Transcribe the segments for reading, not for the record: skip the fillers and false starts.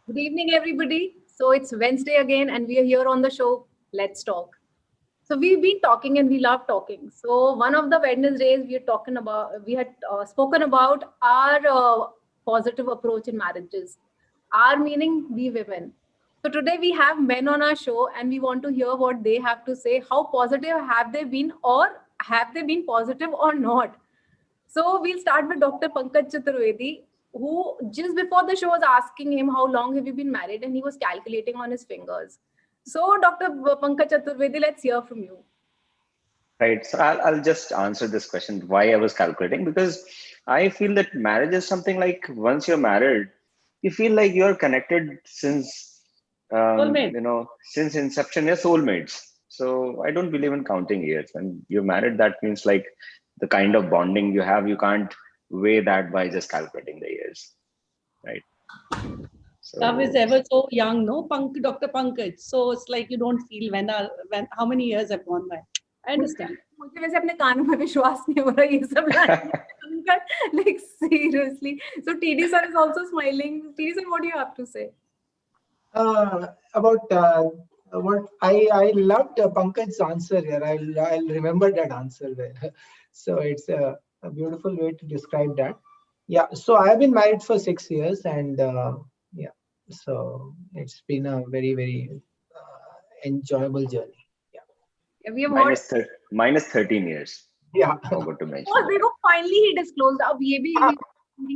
Good evening, everybody. So it's Wednesday again, and we are here on the show. Let's talk. So we've been talking, and we love talking. So one of the Wednesdays we had spoken about our positive approach in marriages. Our meaning, we women. So today we have men on our show, and we want to hear what they have to say. How positive have they been, or have they been positive or not? So we'll start with Dr. Pankaj Chaturvedi, who just before the show was asking him how long have you been married, and he was calculating on his fingers. So Dr. Pankaj Chaturvedi, let's hear from you. Right. So I'll just answer this question why I was calculating because I feel that marriage is something like once you're married, you feel like you're connected since Soulmate. since inception. You're soulmates. So I don't believe in counting years. When you're married, that means like the kind of bonding you have, you can't weigh that by just calculating the years, right? Love is So ever so young, no? Dr. Pankaj. So it's like you don't feel when how many years have gone by. I मुझे understand. मुझे वैसे अपने कानों में विश्वास नहीं हो रहा ये सब like seriously. So TD sir is also smiling. TD sir, what do you have to say? About what I loved Pankaj's answer here. I'll remember that answer well. So it's a beautiful way to describe that. Yeah. So I have been married for 6 years, and yeah. So it's been a very enjoyable journey. Yeah. Yeah, we have heard. minus 13 years. Yeah. Forgot to mention और that. देखो finally he disclose अब ये भी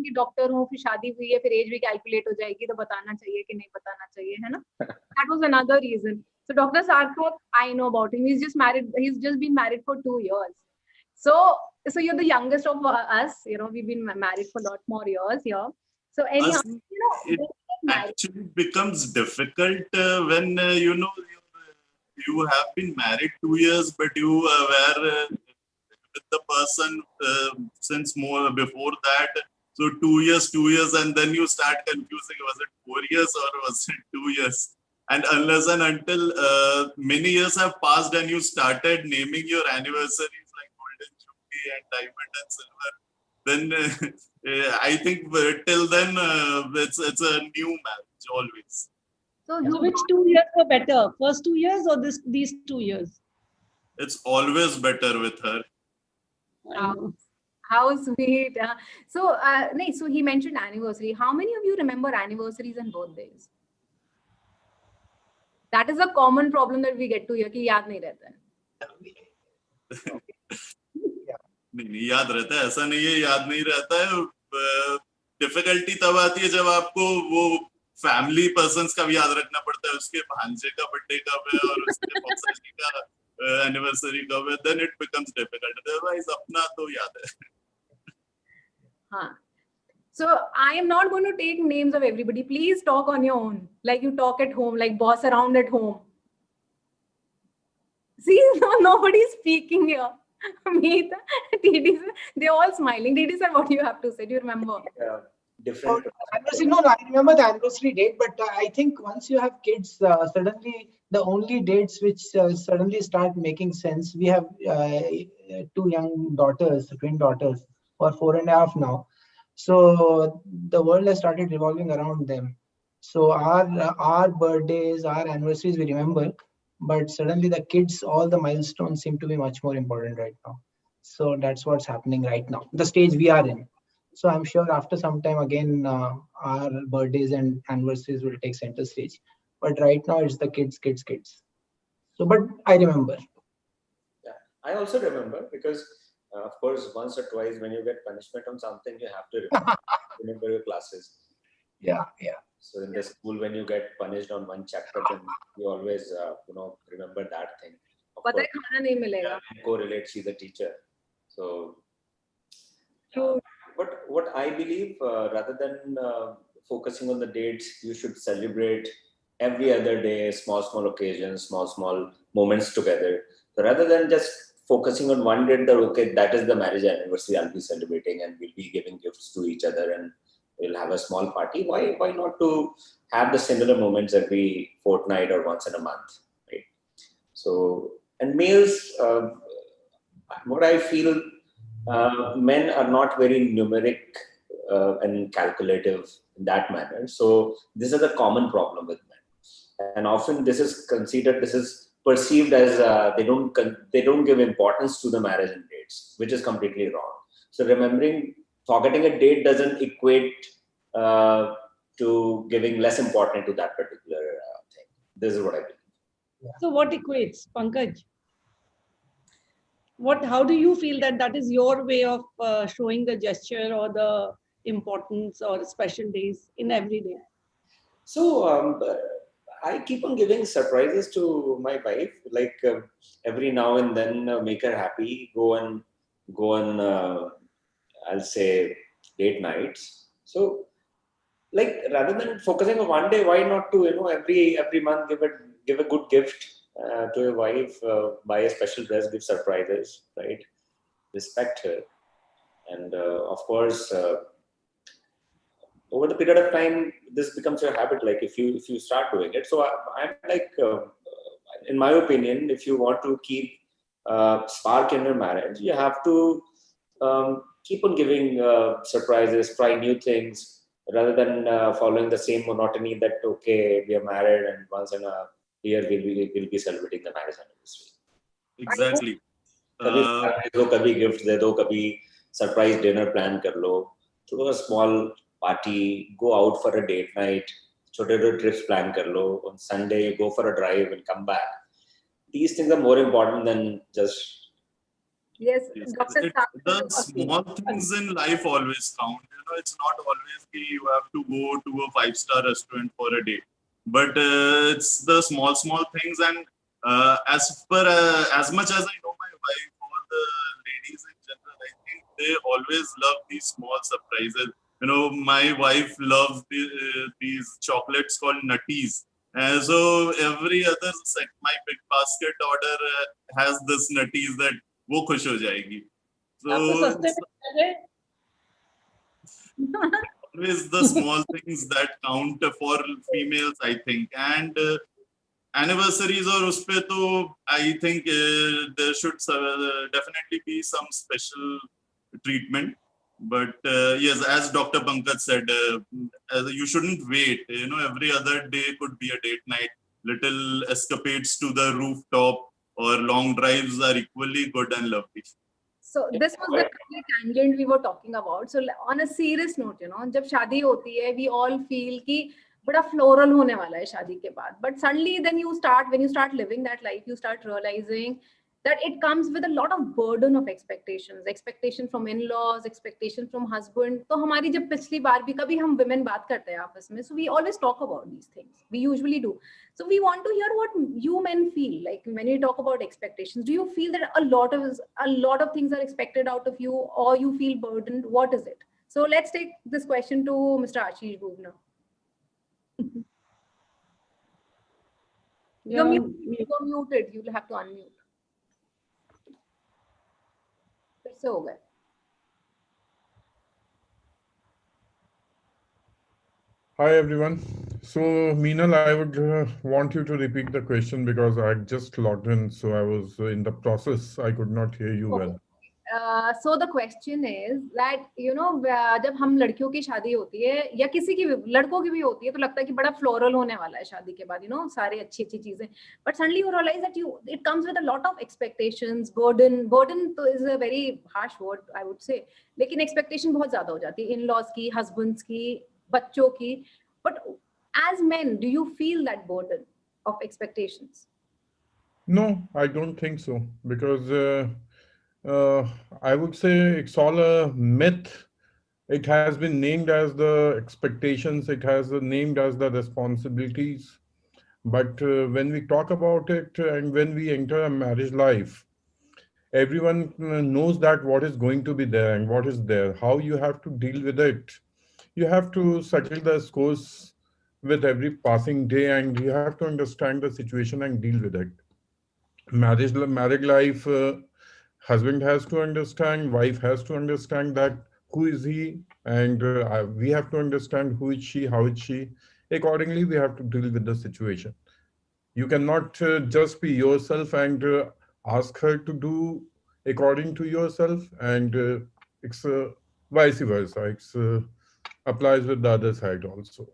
कि doctor हूँ फिर शादी हुई है फिर एज भी कैलकुलेट हो जाएगी तो बताना चाहिए कि नहीं बताना चाहिए है ना that was another reason so Dr. Sarthak, I know about him. He's just been married for 2 years. So you're the youngest of us. We've been married for a lot more years here. So Us, it actually becomes difficult when you have been married 2 years, but you were with the person since more before that. So 2 years, and then you start confusing: was it 4 years or was it 2 years? And unless and until many years have passed and you started naming your anniversaries like golden jubilee and diamond and silver, then I think till then it's a new marriage always. So So which 2 years were better? First 2 years or these 2 years? It's always better with her. I know. how sweet. So he mentioned anniversary. How many of you remember anniversaries and birthdays? That is a common problem that we get to hear कि याद नहीं रहता है. नहीं याद रहता है, ऐसा नहीं है याद नहीं रहता है. डिफिकल्टी तब आती है जब आपको वो फैमिली पर्सन्स का भी याद रखना पड़ता है, उसके भांजे का बर्थडे कब है और उसके मौसी का एनिवर्सरी कब है, then it becomes difficult. Otherwise अपना तो याद है. हाँ. So I am not going to take names of everybody. Please talk on your own, like you talk at home, like boss around at home. See, nobody's speaking here. Meeta, TD sir, they're all smiling. TD sir, what do you have to say? Do you remember? Different. Anniversary, no, I remember the anniversary date, but I think once you have kids, suddenly the only dates which suddenly start making sense. We have 2 young daughters, twin daughters, or 4.5 now. So the world has started revolving around them. So our birthdays, our anniversaries, we remember, but suddenly the kids, all the milestones seem to be much more important right now. So that's what's happening right now, the stage we are in. So I'm sure after some time again, our birthdays and anniversaries will take center stage. But right now it's the kids. So, but I remember. Yeah, I also remember because, of course, once or twice when you get punishment on something, you have to remember your classes. Yeah. So in the school, when you get punished on one chapter, then you always, remember that thing. Of पता है course, खाना नहीं मिलेगा. yeah, correlate, she's a teacher. So, True. but what I believe, rather than focusing on the dates, you should celebrate every other day, small occasions, small moments together. So rather than just focusing on one date, that okay, that is the marriage anniversary I'll be celebrating, and we'll be giving gifts to each other, and we'll have a small party. Why not to have the similar moments every fortnight or once in a month, right? So, and males, what I feel, men are not very numeric and calculative in that manner. So this is a common problem with men, and often this is perceived as they don't give importance to the marriage and dates, which is completely wrong. So forgetting a date doesn't equate to giving less importance to that particular thing. This is what I believe. So what equates, Pankaj? How do you feel that is your way of showing the gesture or the importance or special days in every day? So I keep on giving surprises to my wife, like every now and then, make her happy. Go on, I'll say date nights. So, like rather than focusing on one day, why not to every month give a good gift to your wife, buy a special dress, give surprises, right? Respect her, and of course. Over the period of time, this becomes your habit. Like if you start doing it, so I'm like, in my opinion, if you want to keep spark in your marriage, you have to keep on giving surprises, try new things, rather than following the same monotony that okay, we are married and once in a year we'll be celebrating the marriage anniversary. Exactly. कभी gift दे दो, कभी surprise dinner plan कर लो, throw a small party, go out for a date night, छोटे trips plan कर लो, on Sunday you go for a drive and come back. These things are more important than just. Yes, The small things in life always count. It's not always you have to go to a 5-star restaurant for a date, but it's the small things. And as much as I know my wife, all the ladies in general, I think they always love these small surprises. My wife loves these chocolates called Nutties. So every other my big basket order has this Nutties that वो खुश हो जाएगी. So always the small things that count for females, I think. And anniversaries or उस पे तो I think there should definitely be some special treatment. But yes, as Dr. Pankaj said, you shouldn't wait. Every other day could be a date night. Little escapades to the rooftop or long drives are equally good and lovely. So this was the tangent we were talking about. So on a serious note, जब शादी होती है, we all feel कि बड़ा floral होने वाला है शादी के बाद. But suddenly then when you start living that life, you start realizing that it comes with a lot of burden of expectation from in-laws, expectation from husband. तो हमारी जब पिछली बार भी कभी हम women बात करते हैं आपस में, so we always talk about these things. We usually do. So we want to hear what you men feel like when you talk about expectations. Do you feel that a lot of things are expected out of you, or you feel burdened? What is it? So let's take this question to Mr. Ashish Bhuvna. You're muted. You'll have to unmute. फिर हो गए. Hi everyone. So Meenal, I would want you to repeat the question because I just logged in, so I was in the process. I could not hear you well. So the question is that जब हम लड़कियों की शादी होती है या किसी की लड़कों की भी होती है तो लगता है कि बड़ा फ्लोरल होने वाला है शादी के बाद, सारी अच्छी चीजें, but suddenly you realize that it comes with a lot of expectations, burden is a very harsh word I would say, लेकिन expectation बहुत ज्यादा हो जाती है, in-laws की, husbands की, बच्चों की. But as men, do you feel that burden of expectations? No, I don't think so, because I would say it's all a myth. It has been named as the expectations, it has been named as the responsibilities. But when we talk about it and when we enter a marriage life, everyone knows that what is going to be there and what is there, how you have to deal with it. You have to settle the scores with every passing day, and you have to understand the situation and deal with it. Marriage life, husband has to understand, wife has to understand that who is he, and we have to understand who is she, how is she. Accordingly, we have to deal with the situation. You cannot just be yourself and ask her to do according to yourself, and it's vice versa. applies with the other side also.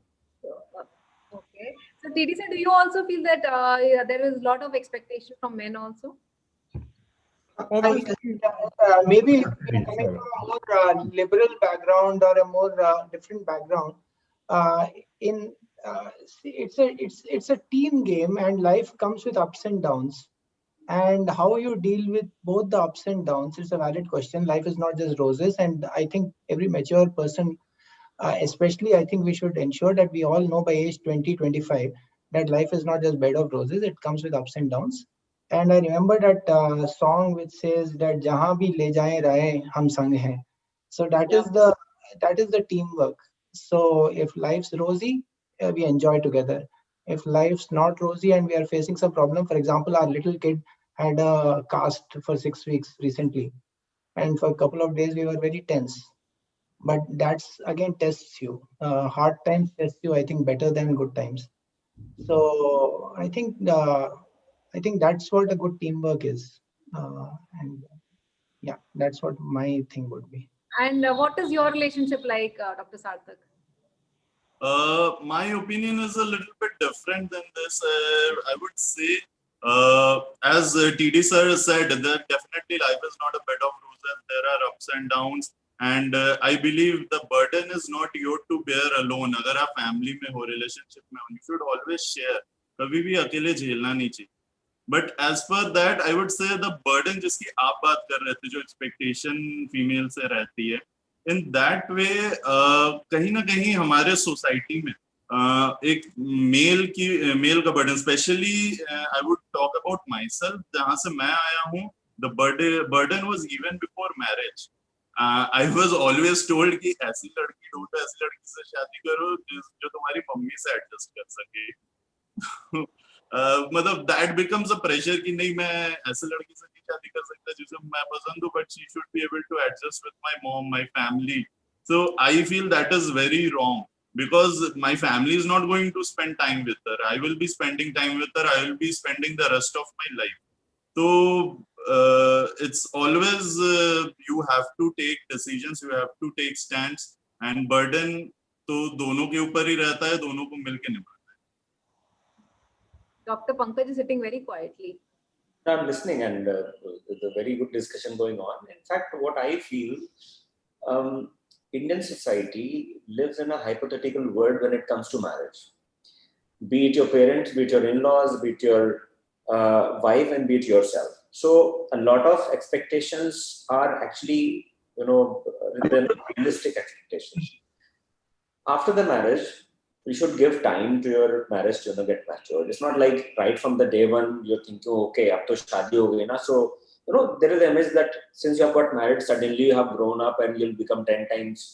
Okay. So TD sir, do you also feel that yeah, there is a lot of expectation from men also? Obviously, Maybe if we are sorry. coming from a more liberal background or a more different background, uh, in see, it's a team game, and life comes with ups and downs. And how you deal with both the ups and downs is a valid question. Life is not just roses, and I think every mature person, especially, I think we should ensure that we all know by age 20, 25 that life is not just bed of roses. It comes with ups and downs. And I remember that song which says that "Jahan bhi le jaye rahe, hum sang hai." So Yeah. that is the teamwork. So if life's rosy, we enjoy together. If life's not rosy and we are facing some problem, for example, our little kid had a cast for 6 weeks recently, and for a couple of days we were very tense. But that's again tests you. Hard times test you, I think, better than good times. So I think that's what a good teamwork is. And yeah, that's what my thing would be. And what is your relationship like, Dr. Sarthak? My opinion is a little bit different than this. I would say, as TD sir said, that definitely life is not a bed of roses. There are ups and downs, and I believe the burden is not yours to bear alone. अगर आप family में हो, relationship में हो, you should always share. कभी भी अकेले झेलना नहीं चाहिए. But as per that, I would say the burden जिसकी आप बात कर रहे थे, जो expectation female से रहती है, in that way कहीं ना कहीं हमारे सोसाइटी में एक मेल का burden, specially I would talk about my self, जहाँ से मैं आया हूँ, the burden was even before marriage. I was always told कि ऐसी लड़की ढूंढो, ऐसी लड़की से शादी करो जो तुम्हारी मम्मी से एडजस्ट कर सके. मतलब दैट बिकम्स अ प्रेशर कि नहीं, मैं ऐसे लड़की से नहीं शादी कर सकता जिसे मैं पसंद हूँ, but she should be able to adjust with my mom, my family. So I feel that is very wrong because my family is not going to spend time with her. I will be spending time with her. I will be spending the rest of my life. So it's always you have to take decisions, you have to take stands, and burden तो दोनों के ऊपर ही रहता है, दोनों को मिलके निभाना है. Dr. Pankaj is sitting very quietly. I'm listening, and there's a very good discussion going on. In fact, what I feel, Indian society lives in a hypothetical world when it comes to marriage. Be it your parents, be it your in-laws, be it your wife, and be it yourself. So a lot of expectations are actually, they're not realistic expectations. After the marriage, you should give time to your marriage to get matured. It's not like right from the day one you're thinking, okay, ab to shaadi ho gayi na. So there is the image that since you have got married, suddenly you have grown up and you'll become 10 times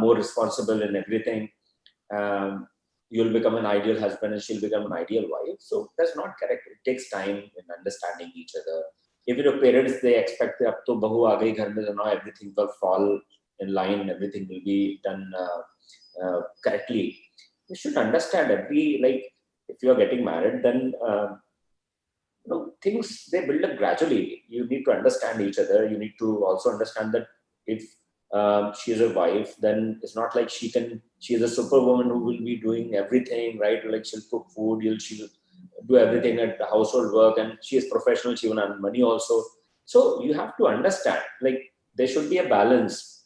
more responsible in everything. You'll become an ideal husband and she'll become an ideal wife. So that's not correct. It takes time in understanding each other. If your parents, they expect ab to bahu aa gayi ghar mein, now everything will fall in line, everything will be done correctly. You should understand if you are getting married, then things, they build up gradually. You need to understand each other. You need to also understand that if she is a wife, then it's not like she is a superwoman who will be doing everything, right? Like she'll cook food, she'll do everything at the household work, and she is professional, she will earn money also. So you have to understand, like, there should be a balance.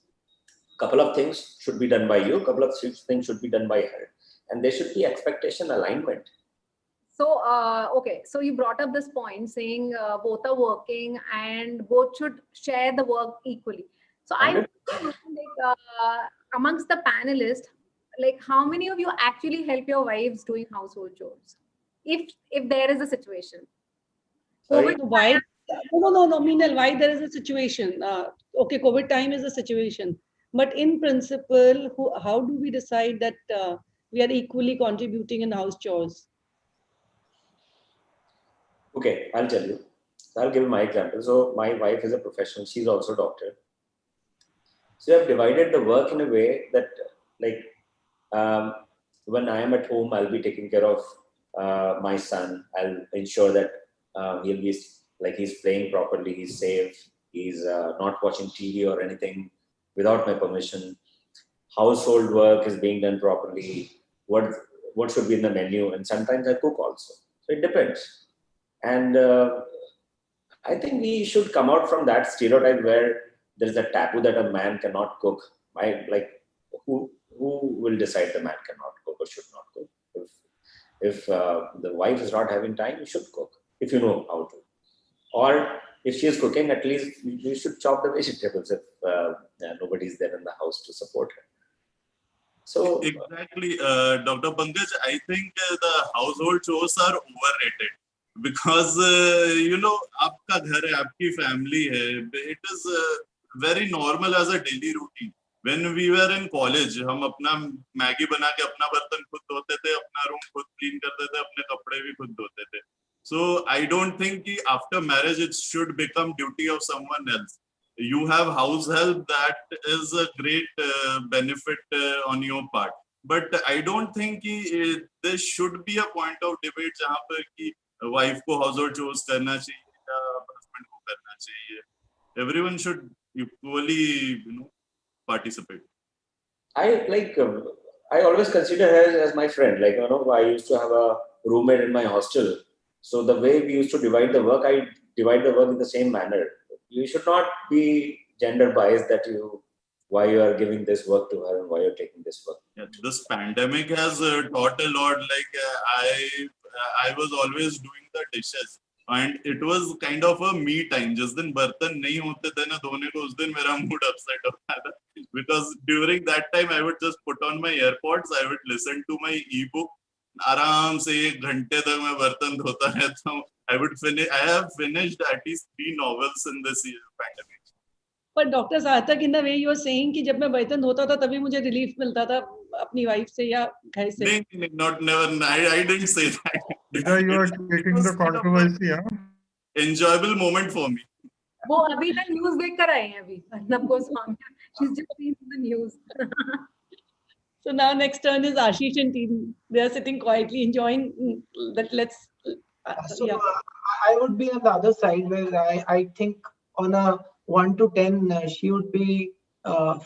Couple of things should be done by you, couple of things should be done by her, and there should be expectation alignment. So, okay, so you brought up this point saying both are working and both should share the work equally. So I like amongst the panelists, like how many of you actually help your wives doing household chores? If there is a situation. Sorry? Why? No, Meenal, why there is a situation? Okay, COVID time is a situation. But in principle, how do we decide that we are equally contributing in house chores? Okay, I'll tell you. I'll give you my example. So my wife is a professional. She's also a doctor. So I've divided the work in a way that, like, when I am at home, I'll be taking care of my son. I'll ensure that he'll be, like, he's playing properly, he's safe, he's not watching TV or anything without my permission. household work is being done properly, what should be in the menu, and sometimes I cook also. So it depends. And I think we should come out from that stereotype where there is a taboo that a man cannot cook. Who will decide the man cannot cook or should not cook? If the wife is not having time, you should cook if you know how to. Or if she is cooking, at least you should chop the vegetables if nobody is there in the house to support her. So exactly, Dr. Pankaj, I think the household chores are overrated because आपका घर है, आपकी family है. It is very normal as a daily routine. When we were in college, हम अपना Maggi बना के अपना बर्तन खुद धोते थे, अपना रूम खुद क्लीन करते थे, अपने कपड़े भी खुद धोते थे. So I don't think कि after marriage it should become duty of someone else. You have house help, that is a great benefit on your part. But I don't think there should be a point of debate जहाँ पर कि wife को household chores करना चाहिए या husband को करना चाहिए. Everyone should equally, participate. I always consider her as my friend. I used to have a roommate in my hostel. So the way we used to divide the work, I divide the work in the same manner. You should not be gender biased that why you are giving this work to her and why you're taking this work. Yeah, this pandemic has taught a lot. I was always doing the dishes and it was kind of a me time. Just दिन बर्तन नहीं होते थे ना धोने को, उस दिन मेरा mood upset होता था. Because during that time I would just put on my AirPods, I would listen to my ebook. आराम से 1 घंटे तक मैं बर्तन धोता रहता हूँ. I have finished at least 3 novels in this pandemic. But Dr. Sarthak, in the way you were saying कि जब मैं बर्तन धोता था तभी मुझे relief मिलता था अपनी wife से या घर से. नहीं, never. I didn't say that. Because you are taking the controversy, huh? Enjoyable moment for me. वो अभी तक न्यूज़ देख कर आए हैं अभी. Arnab Goswami. She's just seen the news. So now next turn is Ashish and Tini. They are sitting quietly enjoying that. I would be on the other side where I think on a 1 to 10, she would be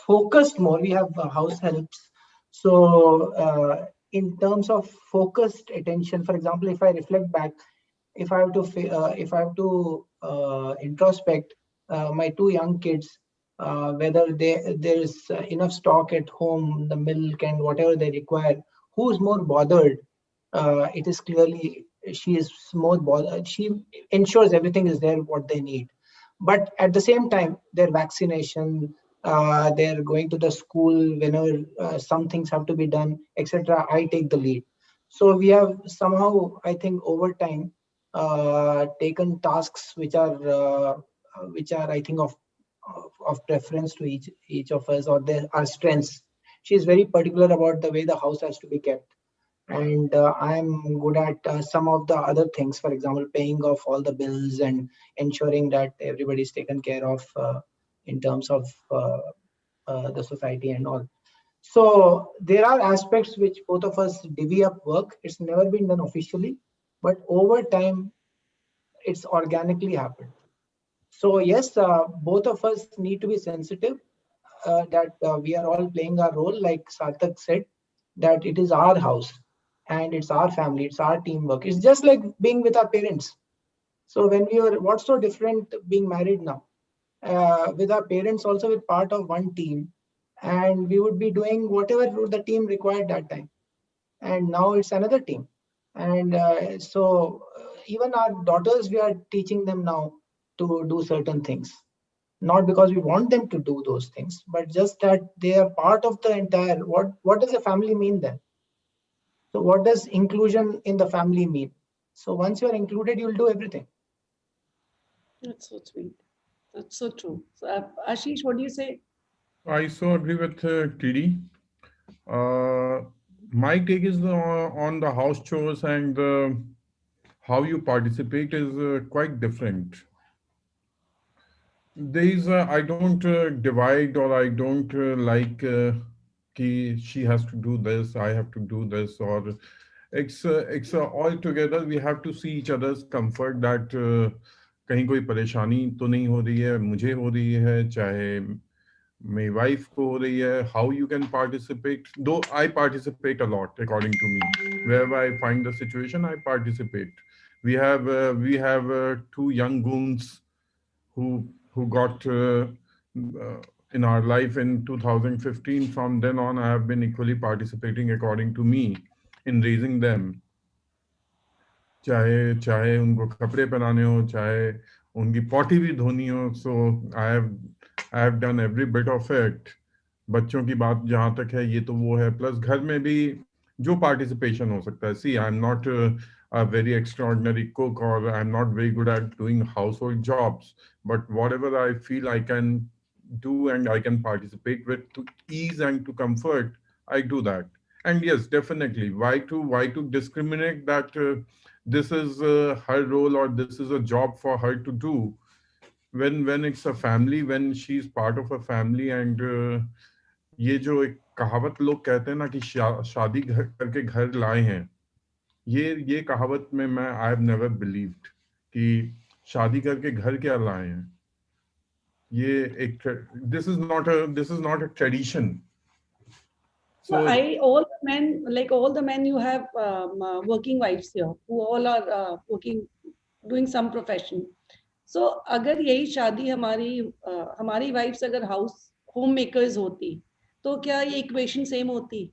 focused more. We have house helps. So in terms of focused attention, for example, if I reflect back, if I have to introspect my 2 young kids, whether there is enough stock at home, the milk and whatever they require, who's more bothered? It is clearly she is more bothered. She ensures everything is there what they need. But at the same time, their vaccination, they're going to the school whenever some things have to be done, etc. I take the lead. So we have somehow, I think, over time, taken tasks which are I think of preference to each of us, or our strengths. She is very particular about the way the house has to be kept. And I'm good at some of the other things, for example, paying off all the bills and ensuring that everybody is taken care of in terms of the society and all. So there are aspects which both of us divvy up work. It's never been done officially, but over time, it's organically happened. So yes, both of us need to be sensitive that we are all playing our role, like Sarthak said, that it is our house. And it's our family, it's our teamwork. It's just like being with our parents. So when what's so different being married now? With our parents also, we're part of one team. And we would be doing whatever the team required that time. And now it's another team. And so even our daughters, we are teaching them now to do certain things. Not because we want them to do those things, but just that they are part of the entire, what does a family mean then? So what does inclusion in the family mean? So once you are included, you'll do everything. That's so sweet. That's so true. So, Ashish, what do you say? I so agree with TD. My take is on the house chores and how you participate is quite different. I don't divide, or I don't like she has to do this, I have to do this, or it's all together. We have to see each other's comfort, that कहीं कोई परेशानी तो नहीं हो रही है, मुझे हो रही है, चाहे मेरी वाइफ को हो रही है, how you can participate, though I participate a lot according to me. Wherever I find the situation, I participate. We have two young goons who got in our life in 2015. From then on, I have been equally participating according to me in raising them. चाहे चाहे उनको कपड़े पहनाने हो, चाहे उनकी potty भी धोनी हो. So I have done every bit of it. बच्चों की बात जहाँ तक है, ये तो वो है. प्लस घर में भी जो पार्टिसिपेशन हो सकता है. See, I am not a very extraordinary cook, or I'm not very good at doing household jobs, but whatever I feel I can do and I can participate with to ease and to comfort, I do that. And yes, definitely, why to discriminate that this is her role or this is a job for her to do, when it's a family, when she's part of a family. And ये जो एक कहावत लोग कहते हैं ना कि शादी करके घर लाए हैं, ये कहावत में मैं आई हैव नेवर बिलीव्ड कि शादी करके घर क्या लाए हैं. ये एक this is not a tradition. So all the men you have working wives here who all are working, doing some profession. So अगर यही शादी हमारी wives अगर homemakers होती, तो क्या ये equation same होती?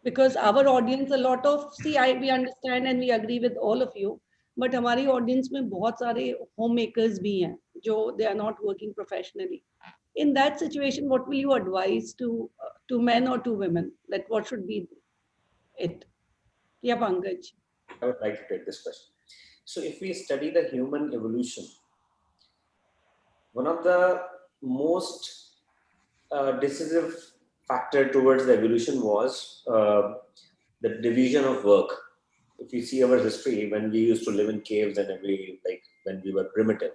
Because our audience, a lot of, we understand and we agree with all of you, but हमारी audience में बहुत सारे homemakers भी हैं जो they are not working professionally. In that situation, what will you advise to men or to women? Like, what should be it? Yeah, Pankaj. I would like to take this question. So if we study the human evolution, one of the most decisive factor towards the evolution was the division of work. If you see our history, when we used to live in caves and when we were primitive,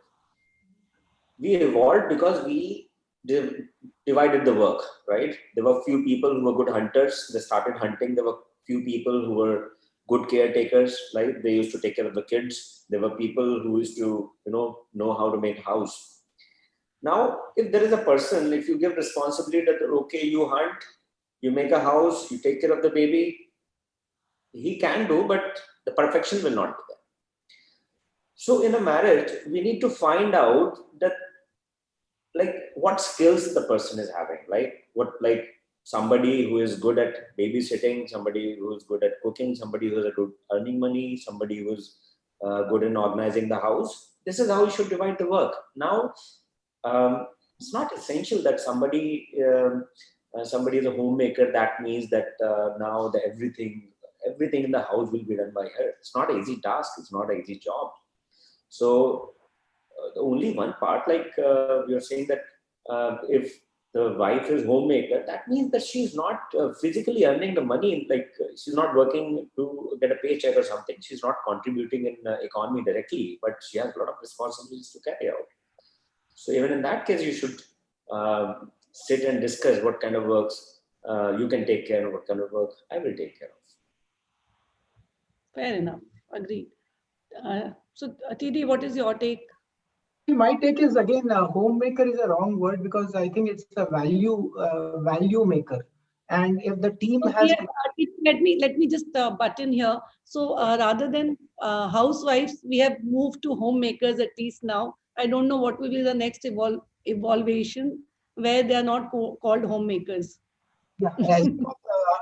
we evolved because we divided the work, right? There were few people who were good hunters. They started hunting. There were few people who were good caretakers, right? They used to take care of the kids. There were people who used to, know how to make a house. Now, if there is a person, if you give responsibility that, okay, you hunt, you make a house, you take care of the baby, he can do, but the perfection will not be there. So in a marriage, we need to find out that, what skills the person is having, somebody who is good at babysitting, somebody who is good at cooking, somebody who is good earning money, somebody who is good in organizing the house. This is how you should divide the work. Now, it's not essential that somebody is a homemaker. That means that now everything in the house will be done by her. It's not an easy task. It's not an easy job. So the only one part, we are saying that if the wife is homemaker, that means that she's not physically earning the money. She's not working to get a paycheck or something. She's not contributing in the economy directly, but she has a lot of responsibilities to carry out. So even in that case, you should sit and discuss what kind of works you can take care of, what kind of work I will take care of. Fair enough. Agreed. So TD, what is your take? My take is, again, homemaker is a wrong word, because I think it's a value maker. And if the team has, let me just butt in here. So rather than housewives, we have moved to homemakers at least now. I don't know what will be the next evolution where they are not called homemakers. Yeah,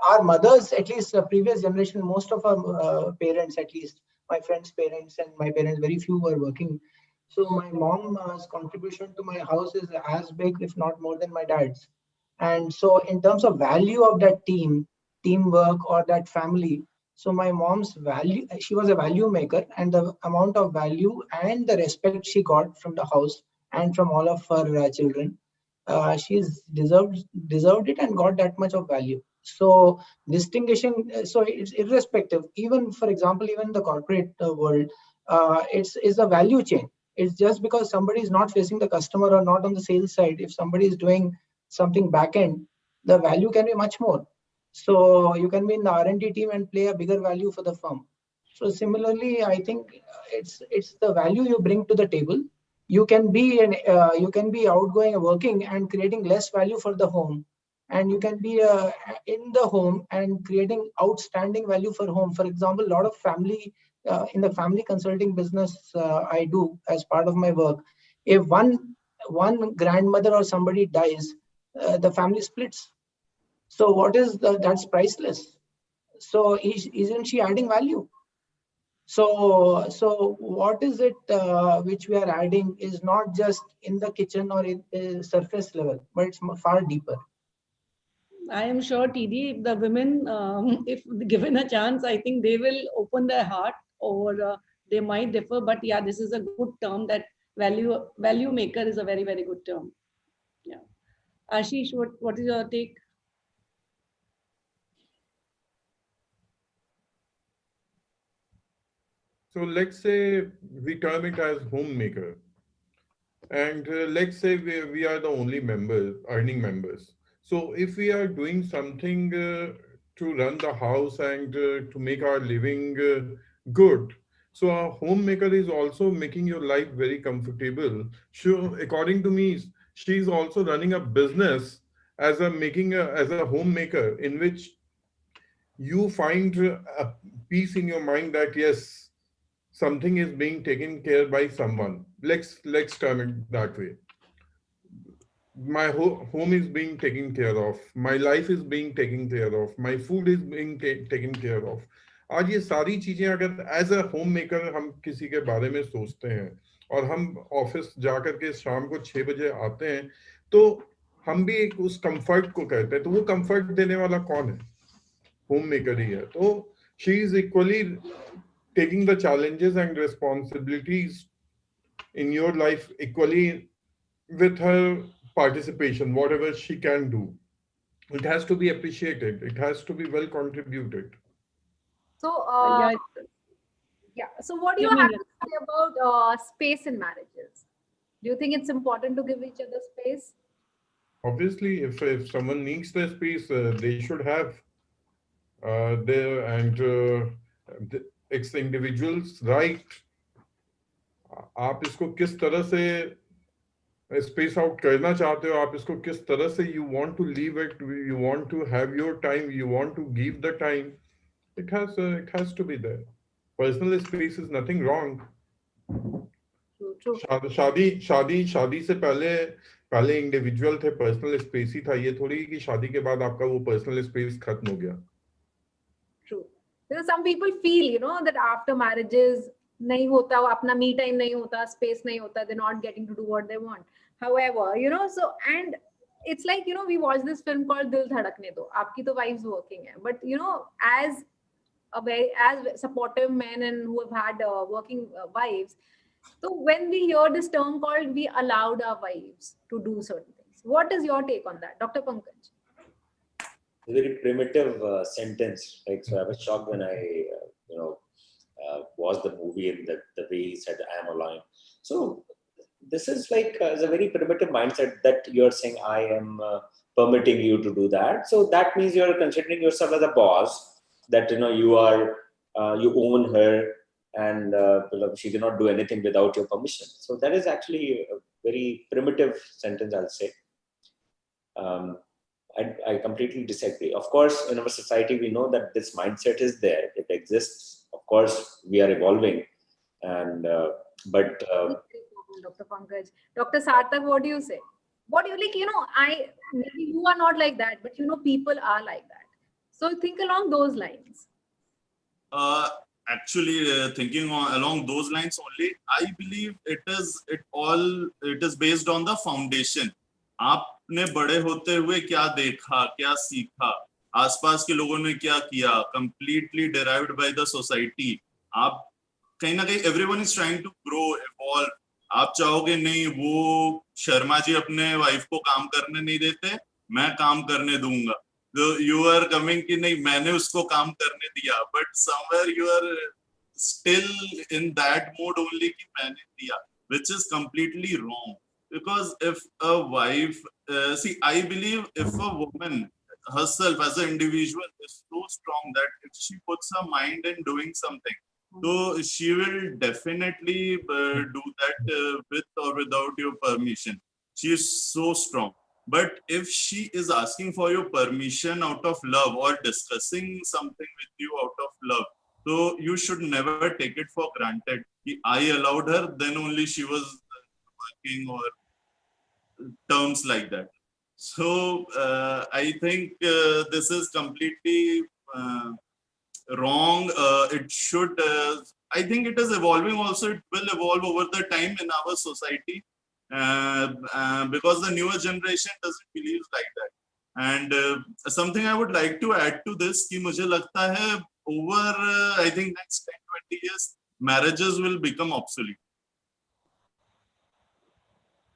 our mothers, at least the previous generation, most of our parents, at least my friends' parents and my parents, very few were working. So my mom's contribution to my house is as big, if not more, than my dad's. And so in terms of value of that teamwork or that family, so my mom's value, she was a value maker, and the amount of value and the respect she got from the house and from all of her children, she's deserved it and got that much of value. So distinguishing, so it's irrespective, even for example, even the corporate world, it's a value chain. It's just because somebody is not facing the customer or not on the sales side. If somebody is doing something back end, the value can be much more. So you can be in the R&D team and play a bigger value for the firm. So similarly, I think it's the value you bring to the table, you can be outgoing and working and creating less value for the home, and you can be in the home and creating outstanding value for home. For example, a lot of family in the family consulting business I do as part of my work, if one grandmother or somebody dies, the family splits. So what is that's priceless. So isn't she adding value? So what is it which we are adding is not just in the kitchen or in surface level, but it's far deeper. I am sure, TD, if the women, if given a chance, I think they will open their heart, or they might differ. But yeah, this is a good term, that value maker is a very, very good term. Yeah. Ashish, what is your take? So let's say we term it as homemaker. And let's say we are the only members, earning members. So if we are doing something to run the house and to make our living good, so a homemaker is also making your life very comfortable. So according to me, she is also running a business as a homemaker, in which you find a peace in your mind that yes, something is being taken care by someone. Let's term it that way. My home is being taken care of, my life is being taken care of, my food is being taken care of. आज ये सारी चीजें अगर as a home maker हम किसी के बारे में सोचते हैं, और हम ऑफिस जाकर के शाम को 6 बजे आते हैं, तो हम भी एक उस कंफर्ट को कहते हैं, तो वो कंफर्ट देने वाला कौन है? होम मेकर ही है. तो she is equally taking the challenges and responsibilities in your life equally with her participation, whatever she can do. It has to be appreciated. It has to be well contributed. So, so what do you Yeah, have to say about space in marriages? Do you think it's important to give each other space? Obviously, if someone needs their space, they should have their, and it's the individual's right. आप इसको किस तरह से space out करना चाहते हो, आप इसको किस तरह से you want to leave it, you want to have your time, you want to give the time, it has to be there. Personal space is nothing wrong. True. शादी से पहले इंडिविजुअल थे, पर्सनल स्पेस ही था. ये थोड़ी कि शादी के बाद आपका वो पर्सनल स्पेस खत्म हो गया. True. Because some people feel, that after marriages, nahi hota, apna me time nahi hota, space nahi hota, they're not getting to do what they want. However, so, and it's like, we watched this film called Dil Dhadakne Do. Aapki to wife's working hai. But, as supportive men and who have had working wives, so when we hear this term called, we allowed our wives to do certain things. What is your take on that, Dr. Pankaj? A very primitive sentence. Like, so I was shocked when I, watched the movie and the way he said, I am allowing. So this is like it's a very primitive mindset that you're saying, I am permitting you to do that. So that means you're considering yourself as a boss, that, you are, you own her, and she cannot do anything without your permission. So that is actually a very primitive sentence, I'll say. I completely disagree. Of course, in our society, we know that this mindset is there. It exists. Of course, we are evolving. And but Dr. Pankaj, Dr. Sarthak, what do you say? What do you like? Maybe you are not like that, but people are like that. So think along those lines. Actually, thinking along those lines only, I believe it is based on the foundation. आपने बड़े होते हुए क्या देखा, क्या सीखा, आसपास के लोगों ने क्या किया, completely derived by the society. आप कहीं ना कहीं everyone is trying to grow, evolve. आप चाहोगे नहीं वो शर्मा जी अपने वाइफ को काम करने नहीं देते, मैं काम करने दूंगा. You are coming कि नहीं मैंने उसको काम करने दिया, but somewhere you are still in that mode only कि मैंने दिया, which is completely wrong. Because if a wife, I believe if a woman herself as an individual is so strong that if she puts her mind in doing something, So she will definitely do that with or without your permission. She is so strong. But if she is asking for your permission out of love or discussing something with you out of love, so you should never take it for granted. I allowed her, then only she was working, or terms like that. So I think this is completely wrong. It should, I think it is evolving also. It will evolve over the time in our society because the newer generation doesn't believe like that. And something I would like to add to this, कि मुझे लगता है over I think next 10-20 years, marriages will become obsolete.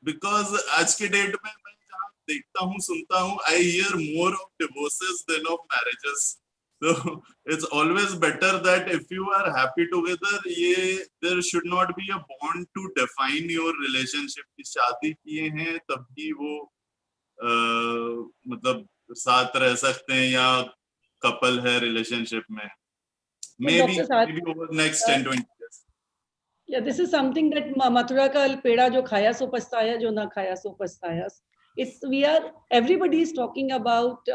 Because आज के date में मैं जहाँ देखता हूँ, सुनता हूँ, I hear more of divorces than of marriages. So it's always better that if you are happy together, there should not be a bond to define your relationship. कि शादी किए हैं तभी वो मतलब साथ रह सकते हैं या couple है relationship में. Maybe over next 10-20 years. Yeah, this is something that Mathura ka peda jo khaya so pachtaya, jo na khaya so pachtaya. Everybody is talking about,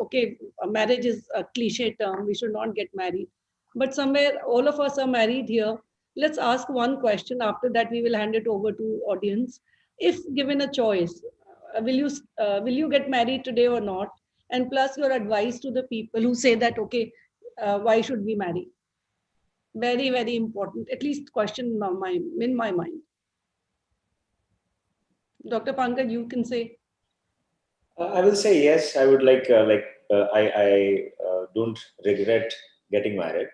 okay, marriage is a cliche term, we should not get married. But somewhere all of us are married here. Let's ask one question. After that, we will hand it over to audience. If given a choice, will you get married today or not? And plus your advice to the people who say that, okay, why should we marry? Very, very important, at least question in my mind. Dr. Pankaj, you can say. I will say yes. I would I don't regret getting married.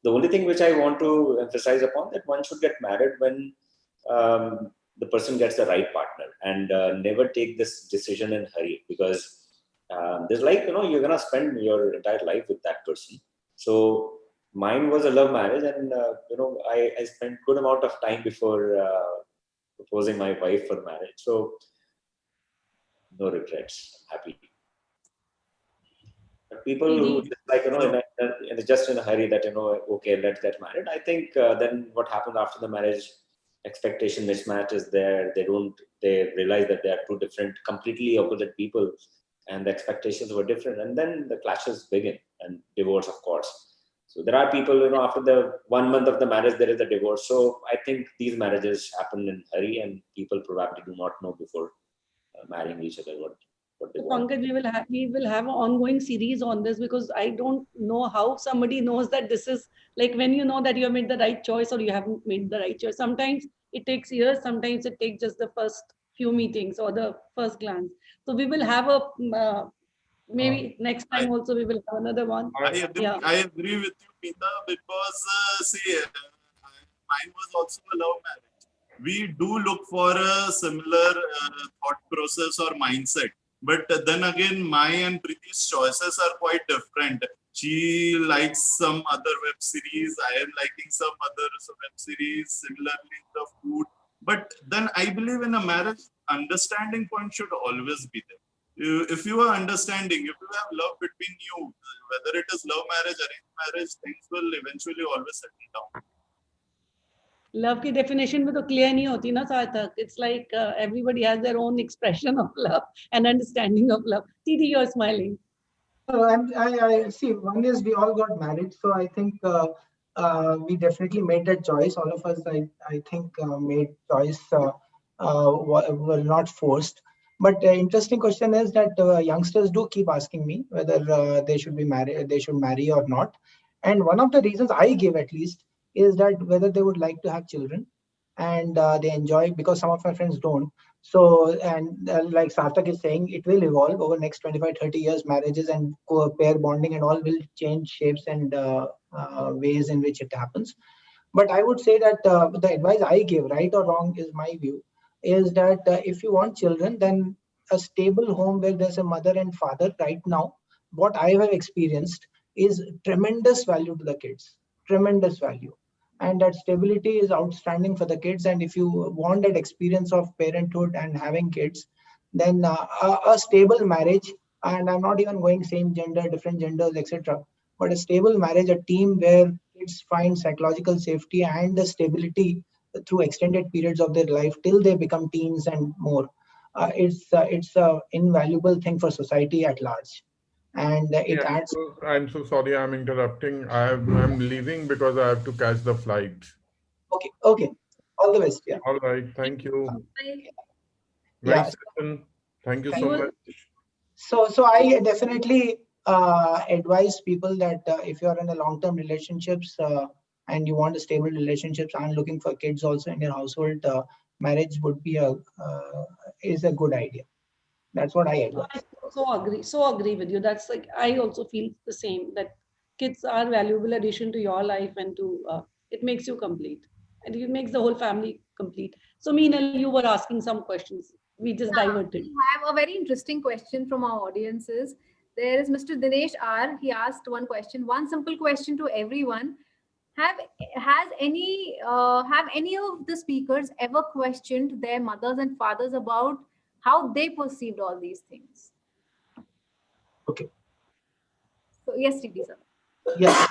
The only thing which I want to emphasize upon that one should get married when the person gets the right partner, and never take this decision in hurry, because there's you're gonna spend your entire life with that person. So mine was a love marriage, and I spent good amount of time before proposing my wife for marriage. So no regrets, happy. But people who just in a hurry that okay, let's get married. I think then what happens after the marriage, expectation mismatch is there. They realize that they are two different, completely opposite people, and the expectations were different, and then the clashes begin, and divorce, of course. So there are people, after the 1 month of the marriage, there is a divorce. So I think these marriages happen in hurry, and people probably do not know before marrying each other what they want. Pankaj, we will have an ongoing series on this, because I don't know how somebody knows that this is like when you know that you have made the right choice or you haven't made the right choice. Sometimes it takes years, sometimes it takes just the first few meetings or the first glance. So we will have a maybe next time also we will have another one. I agree with you, Meeta, because mine was also a love marriage. We do look for a similar thought process or mindset, but then again, my and Preeti's choices are quite different. She likes some other web series, I am liking some other web series, similarly the food. But then I believe in a marriage, understanding point should always be there. If you are understanding, if you have love between you, whether it is love marriage, arranged marriage, things will eventually always settle down. Love की definition में तो clear नहीं होती ना सार्थक. It's like everybody has their own expression of love and understanding of love. Titi, you're smiling. I see. One is we all got married, so I think we definitely made that choice. All of us, I think, made choice. Were not forced. But the interesting question is that youngsters do keep asking me whether they should be married, they should marry or not. And one of the reasons I give, at least, is that whether they would like to have children, and they enjoy, because some of my friends don't. So, and like Sarthak is saying, it will evolve over next 25-30 years. Marriages and pair bonding and all will change shapes and ways in which it happens. But I would say that the advice I give, right or wrong, is my view, is that if you want children, then a stable home where there's a mother and father right now, what I have experienced is tremendous value to the kids, tremendous value. And that stability is outstanding for the kids. And if you want that experience of parenthood and having kids, then a stable marriage, and I'm not even going same gender, different genders, etc., but a stable marriage, a team where kids find psychological safety and the stability through extended periods of their life till they become teens and more. It's a invaluable thing for society at large, and it Yeah, adds. I'm so sorry I'm interrupting. I'm leaving because I have to catch the flight. Okay, okay. All the best. Yeah. All right, thank you. Bye. Yeah. Nice session. Thank you You so will- much. So I definitely advise people that if you are in a long-term relationships and you want a stable relationships and looking for kids also in your household, marriage would be is a good idea. That's what I advise. I so agree with you. That's like, I also feel the same, that kids are valuable addition to your life, and to it makes you complete, and it makes the whole family complete. So Meenal, you were asking some questions. We just diverted. We have a very interesting question from our audiences. There is Mr. Dinesh R. He asked one question, one simple question to everyone. Have any of the speakers ever questioned their mothers and fathers about how they perceived all these things? Okay. So yes, TD sir. Yeah.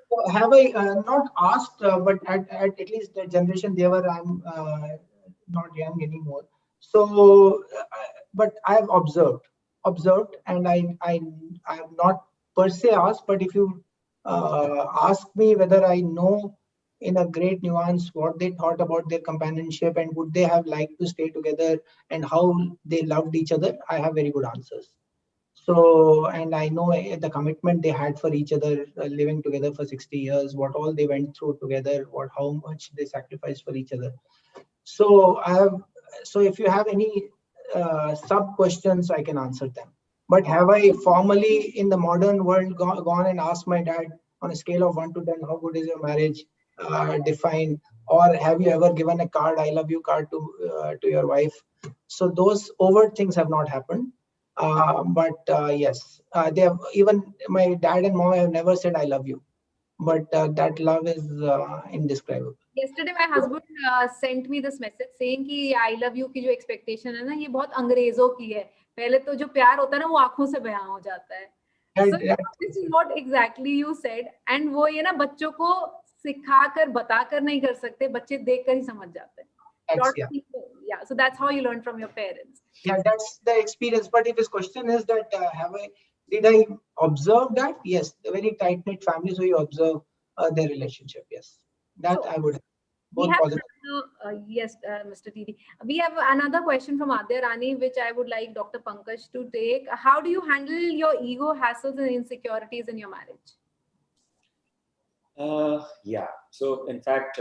So have I not asked, but at least the generation they were, I'm not young anymore. So, but I have observed, and I have not per se asked, but if you ask me whether I know in a great nuance what they thought about their companionship and would they have liked to stay together and how they loved each other, I have very good answers. So, and I know the commitment they had for each other, living together for 60 years, what all they went through together, how much they sacrificed for each other. So so if you have any sub questions, I can answer them. But have I formally in the modern world gone and asked my dad on a scale of 1 to 10, how good is your marriage? Define, or have you ever given a card, I love you card to your wife? So those overt things have not happened. But yes, they have, even my dad and mom have never said I love you, but that love is indescribable. Yesterday my husband sent me this message saying कि I love you की जो expectation है ना, ये बहुत अंग्रेजों की है. पहले तो जो प्यार होता है ना वो आंखों से बयां हो जाता है. So this is what exactly you said, and वो ये ना बच्चों को सिखाकर बताकर नहीं कर सकते, बच्चे देखकर ही समझ जाते हैं. Yeah, so that's how you learn from your parents. Yeah, that's the experience. But if his question is that did I observe that? Yes, a very tight-knit family, so you observe their relationship. Yes, that so, I would have. We have yes, Mr. TD. We have another question from Adya Rani, which I would like Dr. Pankaj to take. How do you handle your ego, hassles, and insecurities in your marriage? Yeah. So, in fact,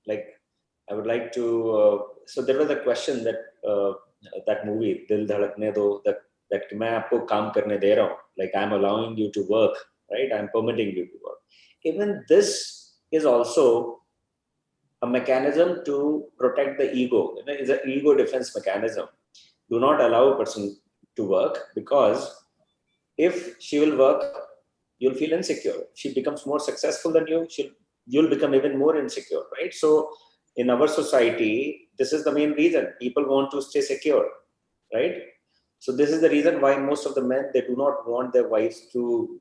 like I would like to. So there was a question that that movie Dil Dhadakne Do, that मैं आपको काम करने दे रहा हूँ, like I'm allowing you to work, right? I'm permitting you to work. Even this is also a mechanism to protect the ego. It's an ego defense mechanism. Do not allow a person to work, because if she will work, you'll feel insecure. If she becomes more successful than you, you'll become even more insecure, right? So in our society, this is the main reason people want to stay secure, right? So this is the reason why most of the men, they do not want their wives to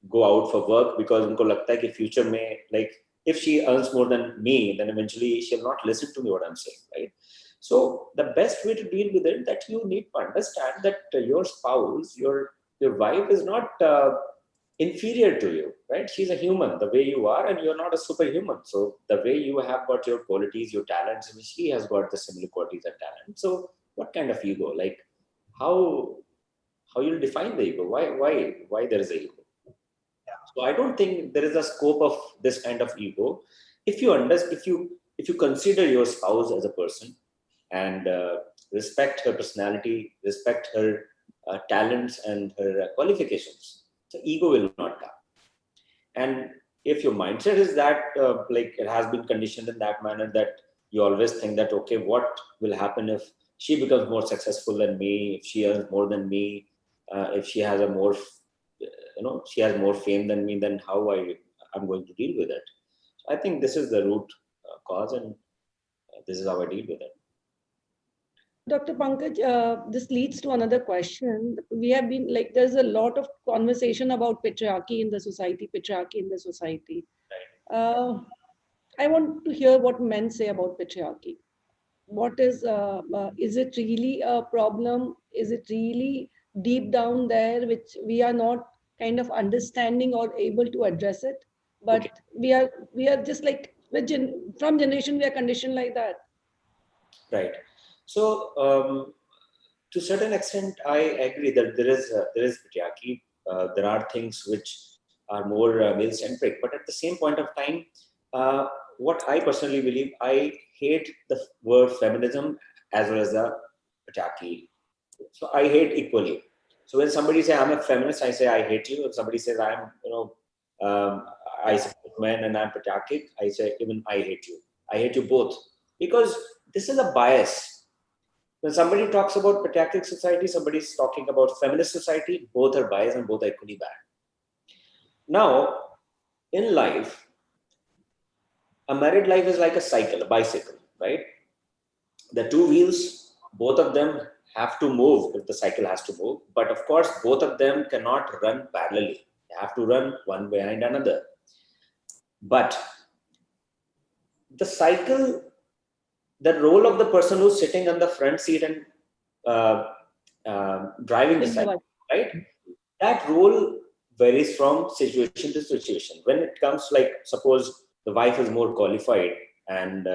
go out for work, because unko lagta hai ki future mein, like, if she earns more than me, then eventually she'll not listen to me what I'm saying, right? So the best way to deal with it, that you need to understand that your spouse, your wife is not inferior to you, right? She's a human the way you are, and you're not a superhuman. So the way you have got your qualities, your talents, and she has got the similar qualities and talents. So what kind of ego? Like how you'll define the ego? Why there is a ego? So I don't think there is a scope of this kind of ego. If you consider your spouse as a person and respect her personality, respect her talents and her qualifications, the ego will not come. And if your mindset is that like it has been conditioned in that manner, that you always think that, okay, what will happen if she becomes more successful than me, if she earns more than me, if she has a more she has more fame than me, then how I'm going to deal with it. So I think this is the root cause, and this is how I deal with it. Dr. Pankaj, this leads to another question. We have been like, there's a lot of conversation about patriarchy in the society. I want to hear what men say about patriarchy. What is it really a problem? Is it really deep down there, which we are not kind of understanding or able to address it? But Okay. we are just like from generation we are conditioned like that. Right. So, to a certain extent, I agree that there is patriarchy. There are things which are more male centric, but at the same point of time, what I personally believe, I hate the word feminism as well as the patriarchy. So I hate equally. So when somebody says I'm a feminist, I say I hate you. If somebody says I'm, I support men and I'm patriarchic, I say even I hate you. I hate you both, because this is a bias. When somebody talks about patriarchal society, somebody is talking about feminist society. Both are biased and both are equally bad. Now, in life, a married life is like a cycle, a bicycle, right? The two wheels, both of them have to move if the cycle has to move. But of course, both of them cannot run parallelly. They have to run one behind another. But the cycle, the role of the person who's sitting on the front seat and driving the cycle, right? That role varies from situation to situation. When it comes, like, suppose the wife is more qualified and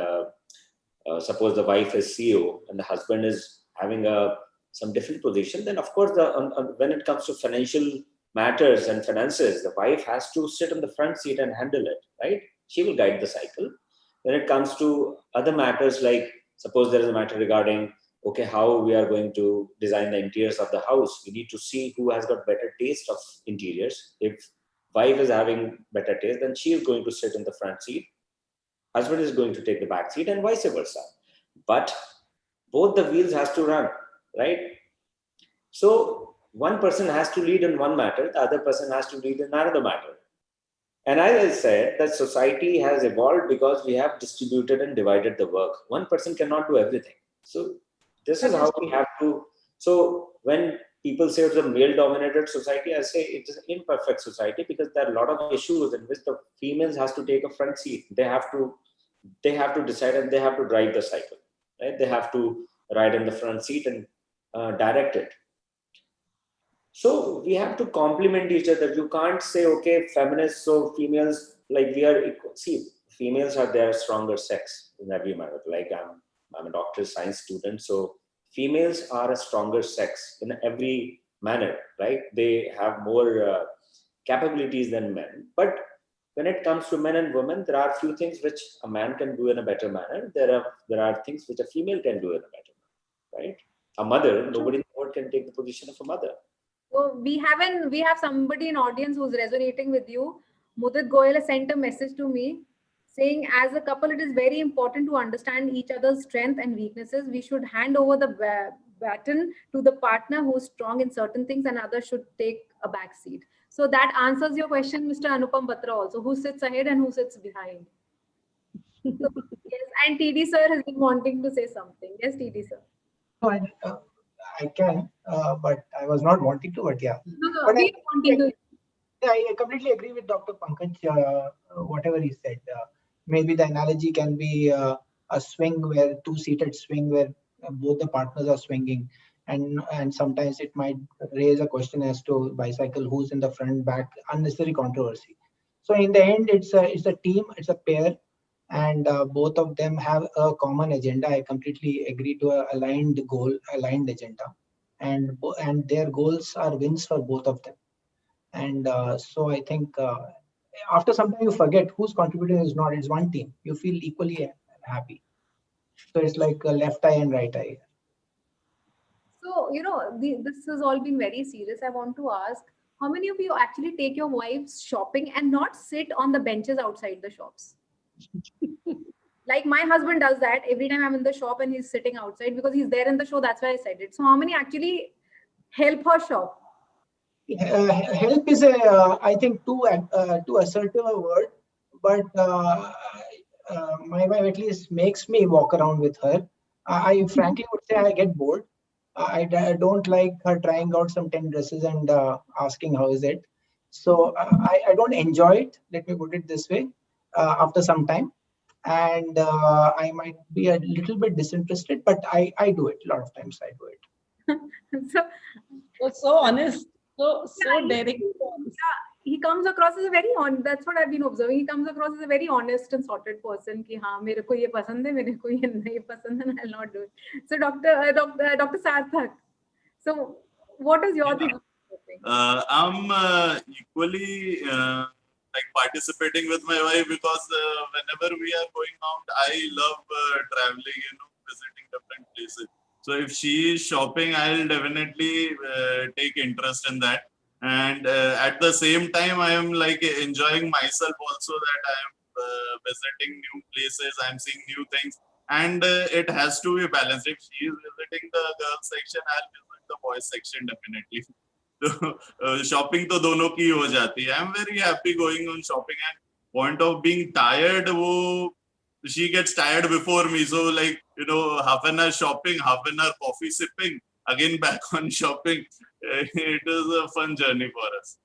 suppose the wife is CEO and the husband is having some different position, then of course, when it comes to financial matters and finances, the wife has to sit on the front seat and handle it, right? She will guide the cycle. When it comes to other matters, like suppose there is a matter regarding, okay, how we are going to design the interiors of the house, we need to see who has got better taste of interiors. If wife is having better taste, then she is going to sit in the front seat, husband is going to take the back seat, and vice versa. But both the wheels has to run, right? So one person has to lead in one matter, the other person has to lead in another matter. And as I said, that society has evolved because we have distributed and divided the work. One person cannot do everything. So this is how we have to. So when people say it's a male-dominated society, I say it is an imperfect society, because there are a lot of issues in which the females has to take a front seat. They have to decide and they have to drive the cycle, right? They have to ride in the front seat and direct it. So we have to complement each other. You can't say, okay, feminists, so females, like we are equal. See, females are their stronger sex in every matter. Like I'm a doctoral science student, so females are a stronger sex in every manner, right? They have more capabilities than men. But when it comes to men and women, there are few things which a man can do in a better manner. There are things which a female can do in a better manner, right? A mother, nobody in the world can take the position of a mother. So we have somebody in audience who's resonating with you. Mudit Goyal has sent a message to me saying, as a couple, it is very important to understand each other's strengths and weaknesses. We should hand over the baton to the partner who's strong in certain things, and others should take a back seat. So that answers your question, Mr. Anupam Batra, also. Who sits ahead and who sits behind? So, yes, and TD sir has been wanting to say something. Yes, TD sir. No, I can, but I was not wanting to, but yeah. No, But I I completely agree with Dr. Pankaj, whatever he said. Maybe the analogy can be a swing, where two-seated swing where both the partners are swinging. And sometimes it might raise a question as to bicycle, who's in the front, back, unnecessary controversy. So in the end, it's a team, it's a pair, and both of them have a common agenda. I completely agree to a aligned goal, aligned agenda, and their goals are wins for both of them. And so I think after some time you forget who's contributing is not. It's one team. You feel equally happy. So it's like a left eye and right eye. So, this has all been very serious. I want to ask, how many of you actually take your wives shopping and not sit on the benches outside the shops? Like my husband does that every time I'm in the shop and he's sitting outside because he's there in the show. That's why I said it. So how many actually help her shop? Help is I think too assertive a word, but my wife at least makes me walk around with her. I frankly would say I get bored. I don't like her trying out some 10 dresses and asking how is it. So I don't enjoy it. Let me put it this way. after some time. And I might be a little bit disinterested, but I do it. A lot of times I do it. So So honest, so yeah, daring. he comes across as a very honest. That's what I've been observing. He comes across as a very honest and sorted person. कि हाँ मेरे को ये पसंद है, मेरे को ये नहीं पसंद है, and I'll not do it. So Dr. Sarthak, so what is your thing? I'm equally like participating with my wife because whenever we are going out, I love traveling, visiting different places. So if she is shopping, I'll definitely take interest in that. And at the same time, I am like enjoying myself also, that I am visiting new places, I'm seeing new things, and it has to be balanced. If she is visiting the girls section, I'll visit the boys section definitely. So shopping to दोनों की हो जाती है. I'm very happy going on shopping, and point of being tired, वो she gets tired before me. So like half an hour shopping, half an hour coffee sipping, again back on shopping. It is a fun journey for us.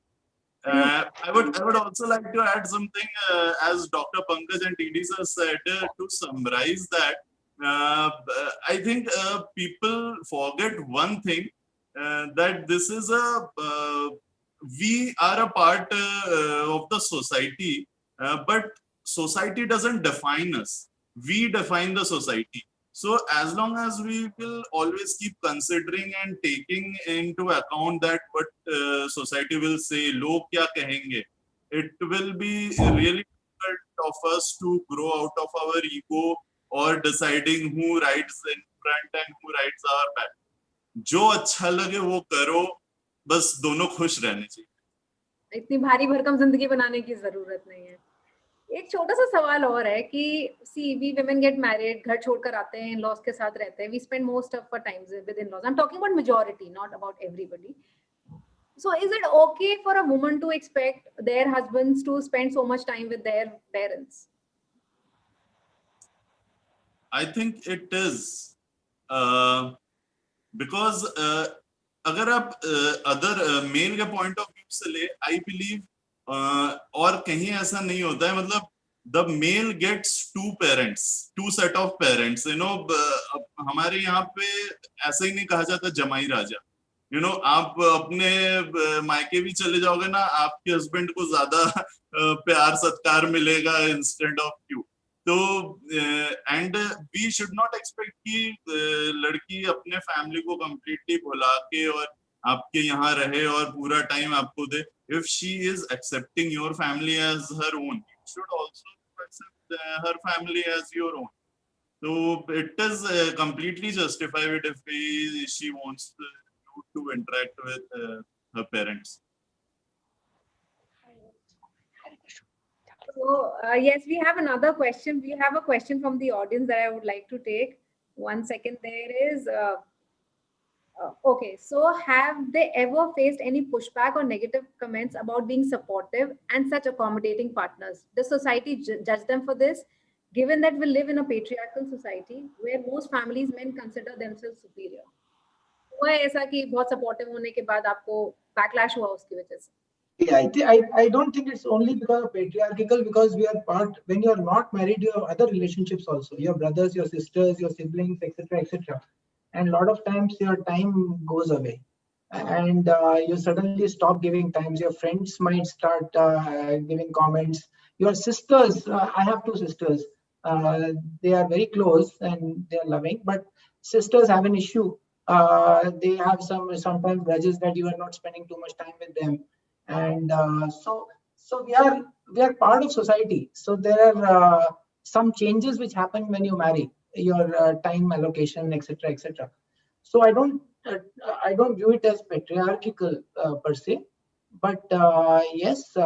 I would also like to add something, as Dr. Pankaj and TD sir said, to summarize that. I think people forget one thing, that this is we are a part of the society, but society doesn't define us. We define the society. So as long as we will always keep considering and taking into account that what society will say, log kya kahenge, it will be really difficult of us to grow out of our ego or deciding who rides in front and who rides our back. जो अच्छा लगे वो करो, बस दोनों खुश रहने चाहिए. इतनी भारी भरकम जिंदगी बनाने की जरूरत नहीं है. एक छोटा सा सवाल और है कि सी वी women get married, घर छोड़कर आते हैं, in-laws के साथ रहते हैं, we spend most of our time with in-laws. I'm talking about majority, not about everybody. So is it okay for a woman to expect their husbands to spend so much time with their parents? I think it is, because अगर आप other mail के point of view से ले, I believe और कहीं ऐसा नहीं होता है. मतलब the male gets two parents, two set of parents. हमारे यहाँ पे ऐसा ही नहीं कहा जाता जमाई राजा. आप अपने मायके भी चले जाओगे ना, आपके हस्बैंड को ज्यादा प्यार सत्कार मिलेगा इंस्टेड ऑफ यू. तो and we should not expect कि लड़की अपने फैमिली को कंप्लीटली भुला के और आपके यहाँ रहे और पूरा टाइम आपको दे. If she is accepting your family as her own, you should also accept her family as your own. So it is completely justified if she wants to interact with her parents. So yes, we have another question. We have a question from the audience that I would like to take. 1 second. There is okay, so have they ever faced any pushback or negative comments about being supportive and such accommodating partners? Does society judge them for this, given that we live in a patriarchal society where most families men consider themselves superior? हुआ है ऐसा कि बहुत supportive होने के बाद आपको backlash हुआ उसकी वजह से? Yeah, I don't think it's only because of patriarchal, because we are part, when you are not married, you have other relationships also, your brothers, your sisters, your siblings, etc., etc. And a lot of times your time goes away, and you suddenly stop giving times. Your friends might start giving comments. Your sisters, I have two sisters. They are very close and they are loving, but sisters have an issue. They have sometimes grudges that you are not spending too much time with them, and so we are part of society. So there are some changes which happen when you marry. Your time allocation, etc., etc. So I don't view it as patriarchal per se, but yes,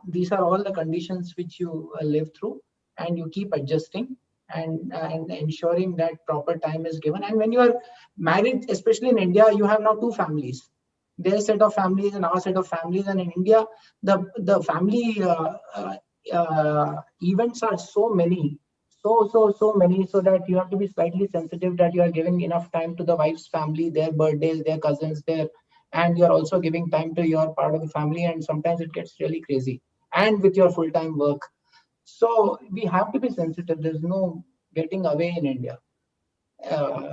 these are all the conditions which you live through, and you keep adjusting and ensuring that proper time is given. And when you are married, especially in India, you have now two families. Their set of families and our set of families, and in India, the family events are so many. So many, so that you have to be slightly sensitive that you are giving enough time to the wife's family, their birthdays, their cousins there, and you're also giving time to your part of the family, and sometimes it gets really crazy. And with your full-time work. So we have to be sensitive. There's no getting away in India.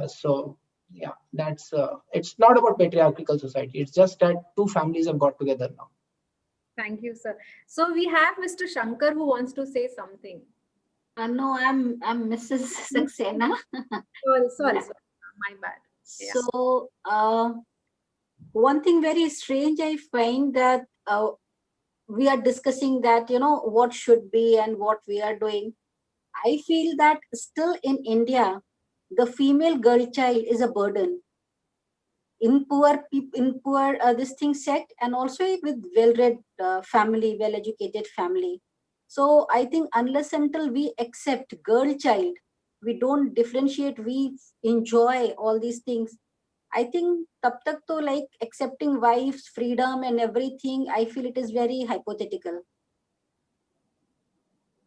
So yeah, that's it's not about patriarchal society. It's just that two families have got together now. Thank you, sir. So we have Mr. Shankar who wants to say something. No, I'm Mrs. Saxena. Sorry, my bad. Yeah. So one thing very strange I find that we are discussing that, what should be and what we are doing. I feel that still in India, the female girl child is a burden in poor this thing sect, and also with well-read family, well-educated family. So I think unless until we accept girl child, we don't differentiate, we enjoy all these things. I think tab tak to like accepting wife's freedom and everything, I feel it is very hypothetical.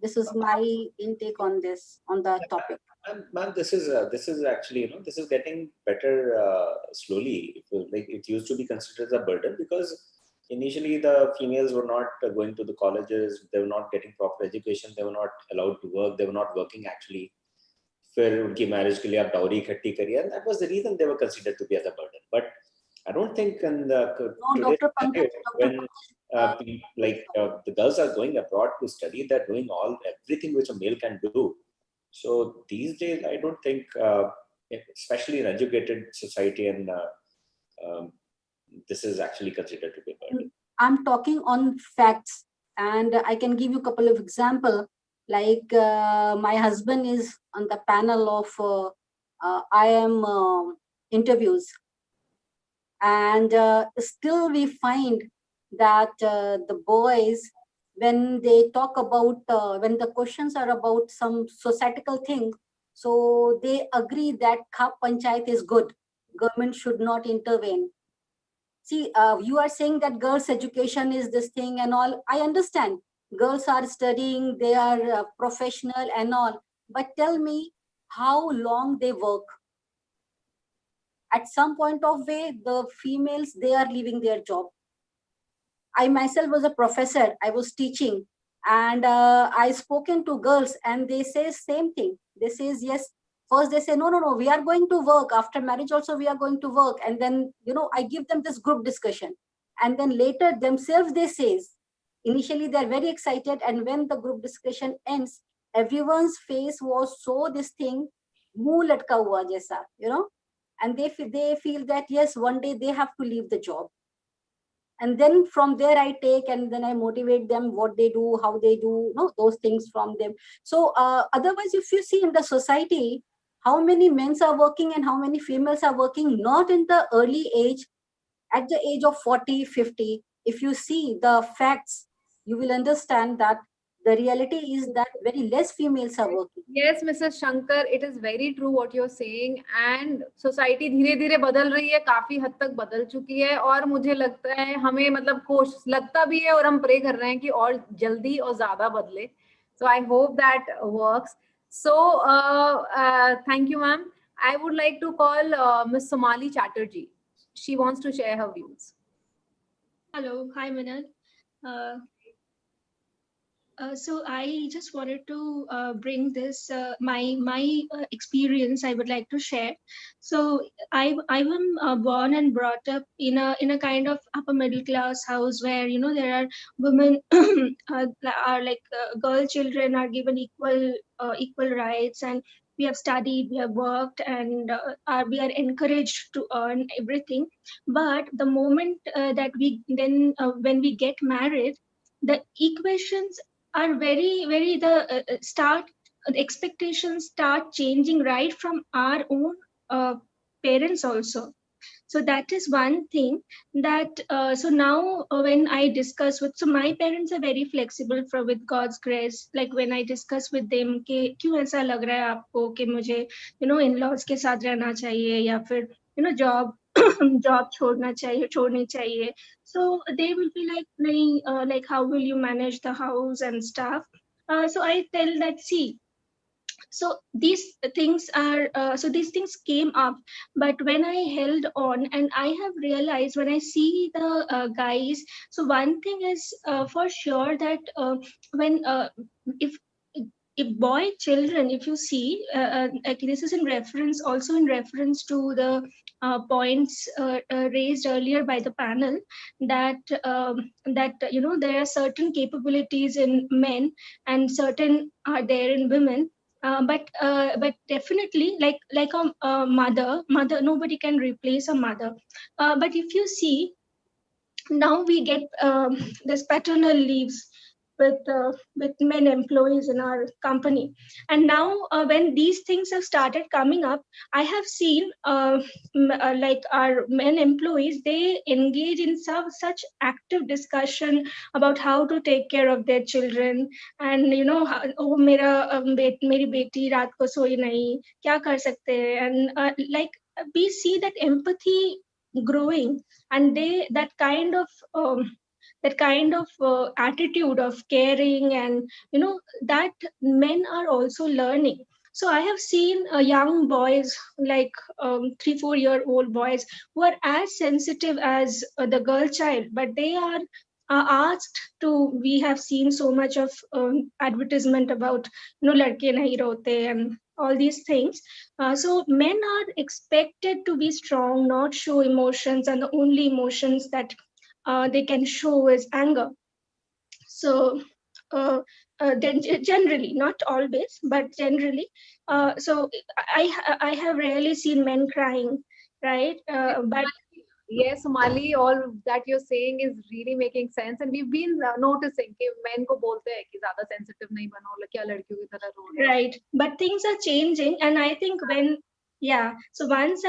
This is my intake on this, on the topic. Man, this is actually, this is getting better slowly. Like, it used to be considered as a burden because initially the females were not going to the colleges, they were not getting proper education, they were not allowed to work, they were not working actually. फिर उनकी marriage के लिए आप dowry इकट्ठी करिए, and that was the reason they were considered to be as a burden. But I don't think in the Dr. Pankaj, when the girls are going abroad to study, they're doing everything which a male can do. So these days, I don't think, especially in educated society, and this is actually considered to be a burden. I'm talking on facts, and I can give you a couple of examples. Like my husband is on the panel of IIM interviews, and still we find that the boys, when they talk about, when the questions are about some societal thing, so they agree that Khap Panchayat is good, government should not intervene. See, you are saying that girls' education is this thing and all. I understand. Girls are studying, they are professional and all. But tell me how long they work. At some point of way, the females, they are leaving their job. I myself was a professor. I was teaching. And I spoken to girls and they say same thing. They says, yes. First they say, no, we are going to work. After marriage also we are going to work. And then, I give them this group discussion. And then later themselves they says, initially they're very excited. And when the group discussion ends, everyone's face was so this thing, muh latka hua jaisa, and they feel that, yes, one day they have to leave the job. And then from there I take, and then I motivate them, what they do, how they do, those things from them. So otherwise, if you see in the society, how many men are working and how many females are working, not in the early age, at the age of 40, 50, if you see the facts, you will understand that the reality is that very less females are working. Yes, Mrs. Shankar, it is very true what you're saying. And society धीरे धीरे बदल रही है, काफी हद तक बदल चुकी है, और मुझे लगता है हमें कोशिश लगता भी है और हम प्रे कर रहे हैं कि और जल्दी और ज्यादा बदले. So I hope that works. So thank you, ma'am. I would like to call Ms. Somali Chatterjee. She wants to share her views. Hello, hi Minal. So I just wanted to bring this my experience I would like to share. So I am born and brought up in a kind of upper middle class house where there are women are like girl children are given equal rights, and we have studied, we have worked, and we are encouraged to earn everything. But the moment that we then when we get married, the equations are very the expectations start changing right from our own parents also. So that is one thing that so now when I discuss with, so my parents are very flexible with God's grace. Like when I discuss with them कि क्यों ऐसा लग रहा है आपको कि मुझे in-laws के साथ रहना चाहिए या फिर job छोड़नी चाहिए. So they will be like, nahi, like how will you manage the house and stuff? So I tell that, see, so these things are so these things came up, but when I held on, and I have realized when I see the guys, so one thing is for sure that when if if boy children, if you see, like this is in reference, also in reference to the points raised earlier by the panel, that there are certain capabilities in men and certain are there in women. But definitely, like a mother, nobody can replace a mother. But if you see, now we get this paternal leaves with men employees in our company, and now when these things have started coming up, I have seen like our men employees, they engage in such active discussion about how to take care of their children, and oh meri beti raat ko soi nahi, kya kar sakte hain, and like we see that empathy growing, and they that kind of attitude of caring, and that men are also learning. So I have seen young boys, like 3-4-year-old boys, who are as sensitive as the girl child, but they are asked to. We have seen so much of advertisement about ladke nahi rote and all these things. So men are expected to be strong, not show emotions, and the only emotions that they can show is anger. So then generally, not always, but generally, so I have rarely seen men crying, right? But Yes, Somali, all that you're saying is really making sense, and we've been noticing कि men को बोलते हैं कि ज़्यादा sensitive नहीं बनो, क्या लड़कियों की तरह रो रहे हो. right, but things are changing, and I think so once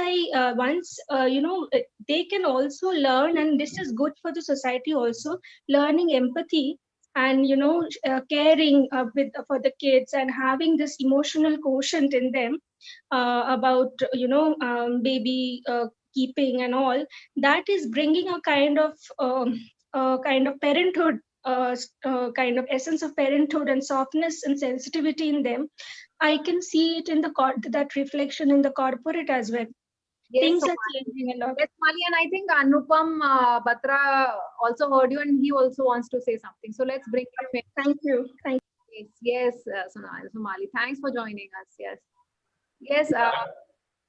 they can also learn, and this is good for the society also, learning empathy, and caring for the kids, and having this emotional quotient in them, about baby keeping and all, that is bringing a kind of parenthood, kind of essence of parenthood and softness and sensitivity in them. I can see it in that reflection in the corporate as well. Yes, Things are Somali. changing a lot. Yes, Somali, and I think Anupam Batra also heard you, and he also wants to say something. So let's bring him in. Thank you. Yes, Somali. Thanks for joining us. Yes. Yes.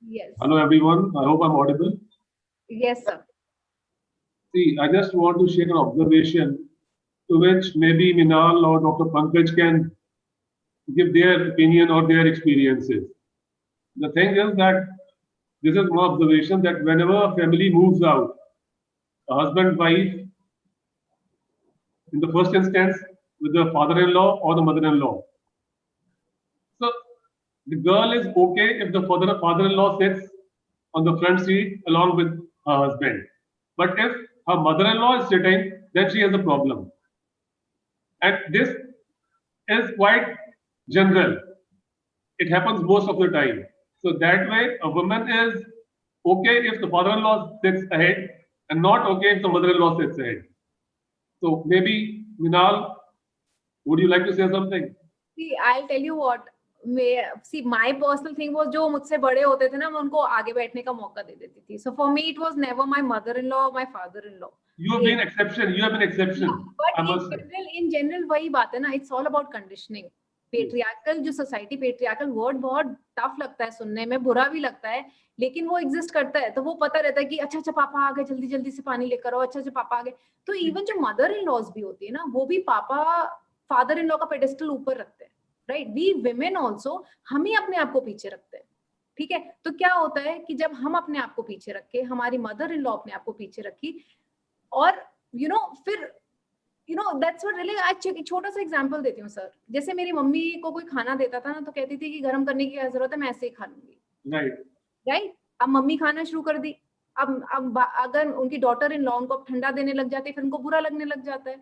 Yes. Hello everyone, I hope I'm audible. Yes, sir. See, I just want to share an observation to which maybe Minal or Dr. Pankaj can give their opinion or their experiences. The thing is that this is one observation that whenever a family moves out, a husband, wife, in the first instance, with the father-in-law or the mother-in-law. So the girl is okay if the father-in-law sits on the front seat along with her husband. But if her mother-in-law is sitting, then she has a problem. And this is quite general. It happens most of the time. So that way, a woman is okay if the father-in-law sits ahead and not okay if the mother-in-law sits ahead. So maybe, Minal, would you like to say something? See, I'll tell you what. My personal thing was, जो मुझसे बड़े होते थे ना, मैं उनको आगे बैठने का मौका दे देती थी. So for me, it was never my mother-in-law or my father-in-law. You have been exception. You have been exception. Yeah, but in general, वही बात है ना. It's all about conditioning. Patriarchal जो society, patriarchal word बहुत tough लगता है सुनने में, बुरा भी लगता है, लेकिन वो exist करता है. तो वो पता रहता है कि अच्छा पापा आ गए, जल्दी जल्दी से पानी लेकर आओ, अच्छा पापा आ गए. तो even जो mother-in-laws भी होती है ना, वो भी पापा father-in-law का pedestal ऊपर रखते हैं. राइट, वी विमेन ऑल्सो, हम ही अपने आप को पीछे रखते हैं. ठीक है, तो क्या होता है कि जब हम अपने आप को पीछे रखे, हमारी मदर इन लॉ अपने आप को पीछे रखी, और फिर दैट्स व्हाट रियली. एक छोटा सा एग्जांपल देती हूँ सर. जैसे मेरी मम्मी को कोई खाना देता था ना, तो कहती थी कि गर्म करने की क्या जरूरत है, मैं ऐसे ही खा लूंगी. राइट. अब मम्मी खाना शुरू कर दी. अब अगर उनकी डॉटर इन लॉ उनको ठंडा देने लग जाती है, फिर उनको बुरा लगने लग जाता है.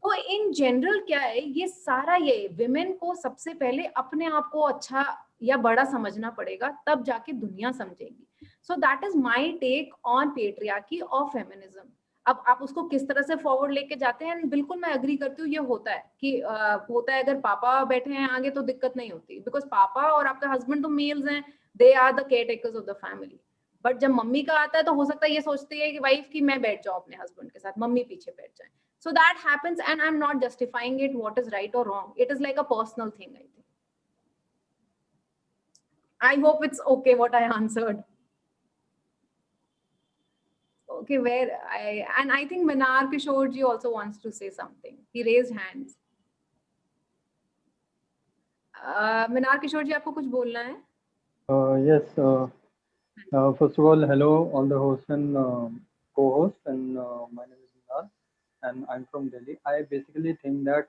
तो इन जनरल क्या है, ये सारा ये विमेन को सबसे पहले अपने आप को अच्छा या बड़ा समझना पड़ेगा, तब जाके दुनिया समझेगी. So that is my take on patriarchy और फेमिनिज्म. अब आप उसको किस तरह से फॉरवर्ड लेके जाते हैं, बिल्कुल मैं अग्री करती हूँ. ये होता है कि होता है, अगर पापा बैठे हैं आगे तो दिक्कत नहीं होती, बिकॉज पापा और आपका हस्बैंड तो मेल्स हैं, they are the caretakers of the family. But जब मम्मी का आता है तो हो सकता है ये सोचती है कि वाइफ की मैं बैठ जाऊं अपने हस्बैंड के साथ, मम्मी पीछे बैठ जाए. So that happens, and I am not justifying it what is right और wrong. It is like a personal thing. I think I hope it's okay what I answered. Okay, and I think Minar Kishore also wants to say something. He raised hands. Minar Kishore ji, आपको कुछ बोलना है? Yes. First of all, hello, all the hosts and co-hosts, and my name is Minar, and I'm from Delhi. I basically think that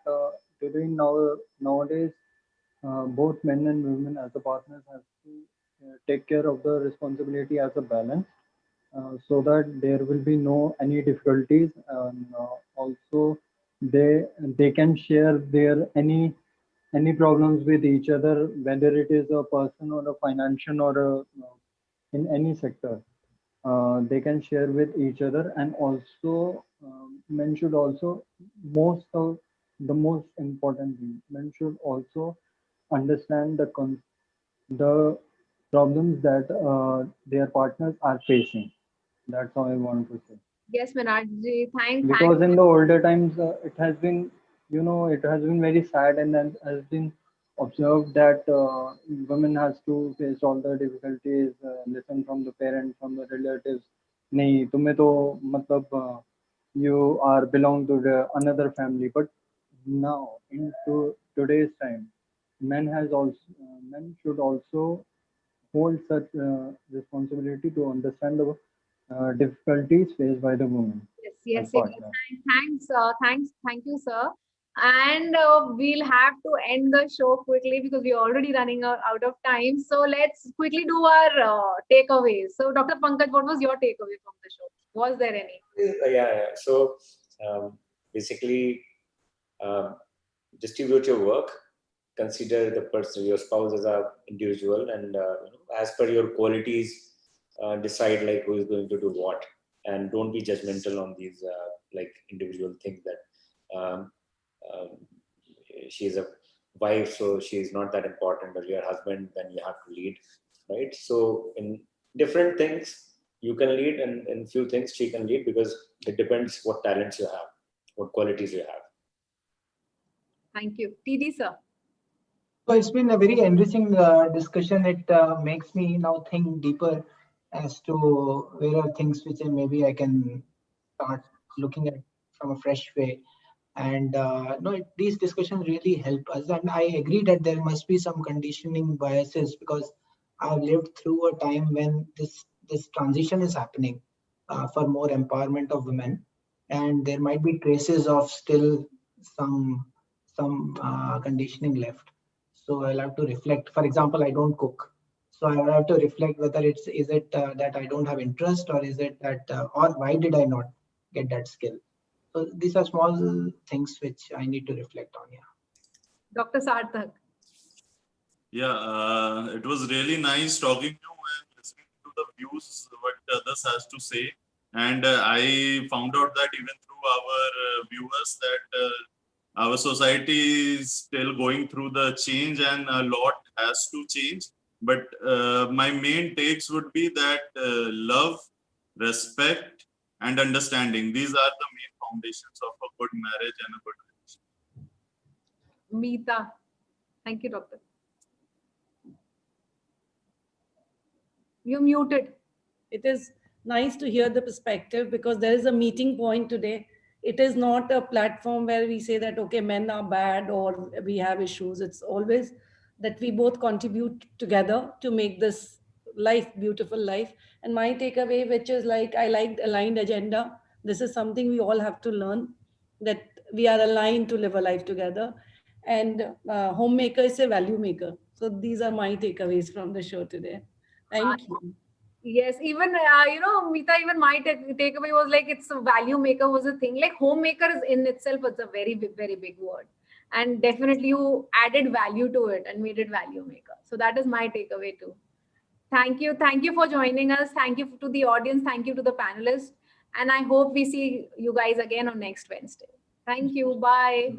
today nowadays, both men and women as a partners have to take care of the responsibility as a balance, so that there will be no any difficulties, and also they can share their any problems with each other, whether it is a person or a financial or a in any sector. They can share with each other, and also men should also the most important thing, men should also understand the problems that their partners are facing. That's all I want to say. Yes, Minar ji, thanks. Because in the older times, it has been, it has been very sad, and then has been observed that women has to face all the difficulties, listen from the parents, from the relatives. नहीं तुम्हें तो मतलब you are belong to the another family. But now into today's time, men should also hold such responsibility to understand the difficulties faced by the women. Yes. partner. Thank you, sir. And we'll have to end the show quickly because we're already running out of time. So let's quickly do our takeaways. So, Dr. Pankaj, what was your takeaway from the show? Was there any? Yeah. So basically, distribute your work. Consider the person, your spouse, as an individual, and as per your qualities, decide like who is going to do what, and don't be judgmental on these like individual things that she's a wife, so she's not that important, or your husband, then you have to lead, right? So in different things you can lead, and in few things she can lead, because it depends what talents you have, what qualities you have. Thank you. TD, sir. So it's been a very enriching discussion. It makes me now think deeper as to where are things which maybe I can start looking at from a fresh way. And these discussions really help us. And I agree that there must be some conditioning biases, because I've lived through a time when this transition is happening for more empowerment of women, and there might be traces of still some conditioning left. So I'll have to reflect. For example, I don't cook, so I will have to reflect whether is it that I don't have interest, or is it that or why did I not get that skill? So these are small things which I need to reflect on. Yeah. Dr. Sarthak. Yeah, it was really nice talking to you and listening to the views what others has to say. And I found out that even through our viewers that our society is still going through the change, and a lot has to change. But my main takes would be that love, respect, and understanding. These are the main foundations of a good marriage and a good relationship. Meeta. Thank you, doctor. You're muted. It is nice to hear the perspective, because there is a meeting point today. It is not a platform where we say that, okay, men are bad or we have issues. It's always that we both contribute together to make this life, beautiful life. And my takeaway, which is like, I liked aligned agenda. This is something we all have to learn, that we are aligned to live a life together. And homemaker is a value maker. So these are my takeaways from the show today. Thank you. Yes, even Meeta, even my takeaway was like, it's a value maker was a thing. Like homemaker is in itself, it's a very big word, and definitely you added value to it and made it value maker. So that is my takeaway too. Thank you for joining us. Thank you to the audience. Thank you to the panelists, and I hope we see you guys again on next Wednesday. Thank you. Bye.